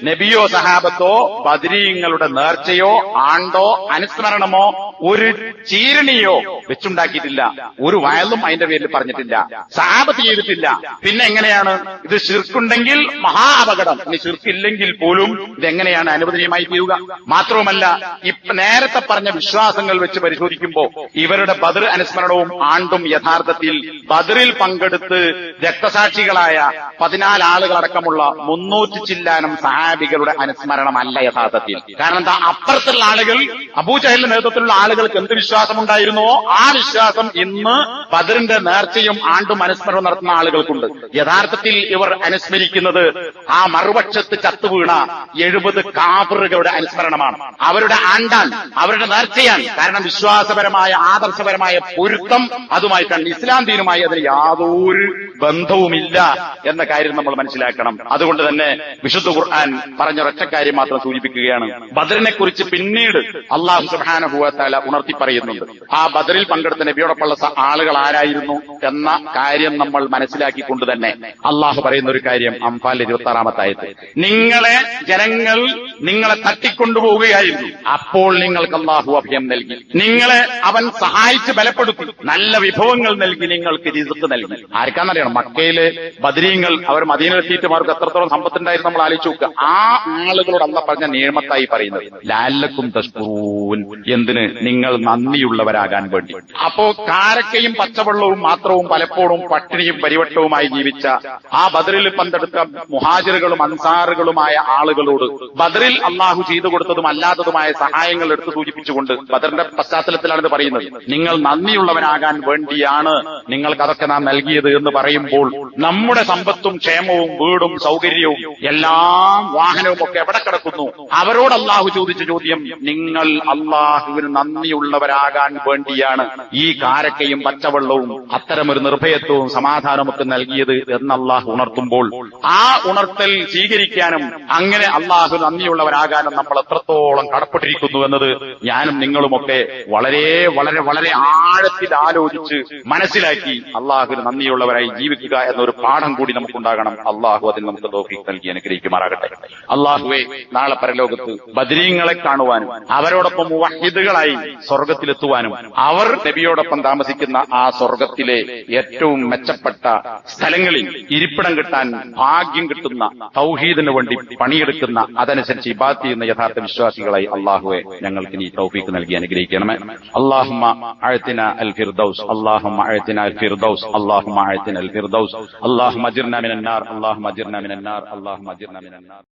നബിയോ സഹാബത്തോ ബദരീങ്ങളുടെ നേർച്ചയോ ആണ്ടോ അനുസ്മരണമോ ഒരു ചീരണിയോ വെച്ചുണ്ടാക്കിയിട്ടില്ല. ഒരു വയലും അതിന്റെ പേരിൽ പറഞ്ഞിട്ടില്ല. സഹാബത്ത് ചെയ്തിട്ടില്ല. പിന്നെ എങ്ങനെയാണ് ഇത്? ശിർക്കുണ്ടെങ്കിൽ മഹാ അപകടം. ഇനി ശിർക്കില്ലെങ്കിൽ പോലും ഇതെങ്ങനെയാണ് അനുവദനീയമായി തീരുക? മാത്രവുമല്ല, നേരത്തെ പറഞ്ഞ വിശ്വാസങ്ങൾ വെച്ച് പരിശോധിക്കുമ്പോൾ ഇവരുടെ ബദർ അനുസ്മരണവും ആണ്ടും യഥാർത്ഥത്തിൽ ബദറിൽ പങ്കെടുത്ത് രക്തസാക്ഷികളായ 14 ആളുകളടക്കമുള്ള 300 ചില്ലാനം സഹാബികളുടെ അനുസ്മരണമല്ല യഥാർത്ഥത്തിൽ. കാരണം എന്താ, അപ്പുറത്തുള്ള ആളുകൾ, അബൂജഹലിന്റെ നേതൃത്വത്തിലുള്ള ആളുകൾക്ക് എന്ത് വിശ്വാസമുണ്ടായിരുന്നോ ആ വിശ്വാസം ഇന്ന് ബദറിന്റെ നേർച്ചയും ആണ്ടും അനുസ്മരണം നടത്തുന്ന ആളുകൾക്കുണ്ട്. യഥാർത്ഥത്തിൽ ഇവർ അനുസ്മരിക്കുന്നത് ആ മറുപക്ഷത്ത് ചത്തുവീണ 70 കാഫിറുകളുടെ അനുസ്മരണമാണ്. അവരുടെ ആണ്ടാൻ, അവരുടെ നേർച്ചയാണ്. കാരണം വിശ്വാസപരമായ ആദർശപരമായ പൊരുത്തം അതുമായിട്ടാണ്. ഇസ്ലാം ദീനുമായി അതിന് യാതൊരു ബന്ധവുമില്ല എന്ന കാര്യം നമ്മൾ മനസ്സിലാക്കണം. അതുകൊണ്ട് തന്നെ വിശുദ്ധ ഖുർആൻ പറഞ്ഞ ഒരൊറ്റ കാര്യം മാത്രം സൂചിപ്പിക്കുകയാണ്. ബദറിനെ കുറിച്ച് പിന്നീട് അല്ലാഹു സുബ്ഹാനഹു വ തആല ഉണർത്തി പറയുന്നുണ്ട്. ആ ബദറിൽ പങ്കെടുത്ത നബിയോടൊപ്പമുള്ള ആളുകൾ ആരായിരുന്നു എന്ന കാര്യം നമ്മൾ മനസ്സിലാക്കിക്കൊണ്ട് തന്നെ അള്ളാഹു പറയുന്ന ഒരു കാര്യം അംഫാൽ 26-ാമത്തെ ആയത്ത്, നിങ്ങളെ തട്ടിക്കൊണ്ടുപോവുകയായിരുന്നു, അപ്പോൾ നിങ്ങൾക്ക് അള്ളാഹു അഭയം നൽകി, നിങ്ങളെ അവൻ സഹായിച്ച് ബലപ്പെടുത്തി, നല്ല വിഭവങ്ങൾ നൽകി, നിങ്ങൾക്ക് റിസ്ക് നൽകി. ആർക്കാന്നറിയണം, മക്കയിലെ ബദരീങ്ങൾ അവർ മദീനയിലെത്തിയിട്ട് അവർക്ക് എത്രത്തോളം സമ്പത്തുണ്ടായിരുന്നു നമ്മൾ ആലോചിച്ച് നോക്കുക. ആ ആളുകളോട് അള്ളാഹ് പറഞ്ഞ നിയമത്തായി പറയുന്നത് ലഅല്ലക്കും തശ്കുറൂൻ, എന്തിന്, നിങ്ങൾ നന്ദിയുള്ളവരാകാൻ വേണ്ടി. അപ്പോ കാരക്കയും പച്ചവെള്ളവും മാത്രവും പലപ്പോഴും പട്ടിണിയും പരിവട്ടവുമായി ജീവിച്ച ആ ബദറിൽ പങ്കെടുത്ത മുഹാജിറുകളും അൻസാറുകളുമായ ആളുകളോട് ബദറിൽ അള്ളാഹു ചെയ്തു കൊടുത്തതും അല്ലാത്തതുമായ സഹായങ്ങൾ എടുത്തു സൂചിപ്പിച്ചുകൊണ്ട് ബദറിന്റെ പശ്ചാത്തലത്തിലാണ് ഇത് പറയുന്നത്. നിങ്ങൾ നന്ദിയുള്ളവനാകാൻ വേണ്ടിയാണ് നിങ്ങൾക്ക് അതൊക്കെ നാം നൽകിയത് എന്ന് പറയുമ്പോൾ നമ്മുടെ സമ്പത്തും ക്ഷേമവും വീടും സൗകര്യവും എല്ലാം വാഹനവും ഒക്കെ എവിടെ കിടക്കുന്നു? അവരോട് അള്ളാഹു ചോദിച്ച ചോദ്യം, നിങ്ങൾ അള്ളാഹുവിന് നന്ദിയുള്ളവരാകാൻ വേണ്ടിയാണ് ഈ കാരക്കയും പച്ചവെള്ളവും അത്തരമൊരു നിർഭയത്വവും സമാധാനവും ഒക്കെ നൽകിയത് എന്ന് അള്ളാഹു ഉണർത്തുമ്പോൾ ആ ഉണർത്തൽ സ്വീകരിക്കാനും അങ്ങനെ അള്ളാഹു നന്ദിയുള്ളവരാകാനും നമ്മൾ എത്രത്തോളം കടപ്പെട്ടിരിക്കുന്നു എന്നത് ഞാനും നിങ്ങളുമൊക്കെ വളരെ വളരെ വളരെ ആഴത്തിൽ ആലോചിച്ച് മനസ്സിലാക്കി അള്ളാഹുവിന് നന്ദിയുള്ളവരായി ജീവിക്കുക എന്നൊരു പാഠം കൂടി നമുക്കുണ്ടാകണം. അള്ളാഹു അതിന് നമുക്ക് തൗഫീഖ് നൽകി അനുഗ്രഹിക്കുമാറാകട്ടെ. അള്ളാഹുവെ, നാളെ പരലോകത്ത് ബദരീങ്ങളെ കാണുവാനും അവരോടൊപ്പം മുവഹിദുകളായി സ്വർഗത്തിലെത്തുവാനും അവർ നബിയോടൊപ്പം താമസിക്കുന്ന ആ സ്വർഗത്തിലെ ഏറ്റവും മെച്ചപ്പെട്ട സ്ഥലങ്ങളിൽ ഇരിപ്പിടം കിട്ടാൻ ഭാഗ്യം കിട്ടുന്ന, തൗഹീദിന് വേണ്ടി പണിയെടുക്കുന്ന, അതനുസരിച്ച് ഇബാദത്ത് ചെയ്യുന്ന യഥാർത്ഥ വിശ്വാസികളായി അള്ളാഹുവെ ഞങ്ങൾക്ക് നീ തൗഫീഖ് നൽകി അനുഗ്രഹിക്കണമേ. അല്ലാഹുമ്മ അഅ്തിനാ അൽ ഫിർദൗസ്, അല്ലാഹുമ്മ അഅ്തിനാ അൽ ഫിർദൗസ്, അല്ലാഹുമ്മ അഅ്തിനാ അൽ ഫിർദൗസ്, അല്ലാഹുമ്മ അജിർനാ മിനൻ നാർ, അല്ലാഹുമ്മ അജിർനാ മിനൻ നാർ, അല്ലാഹുമ്മ അജിർനാ മിനൻ നാർ.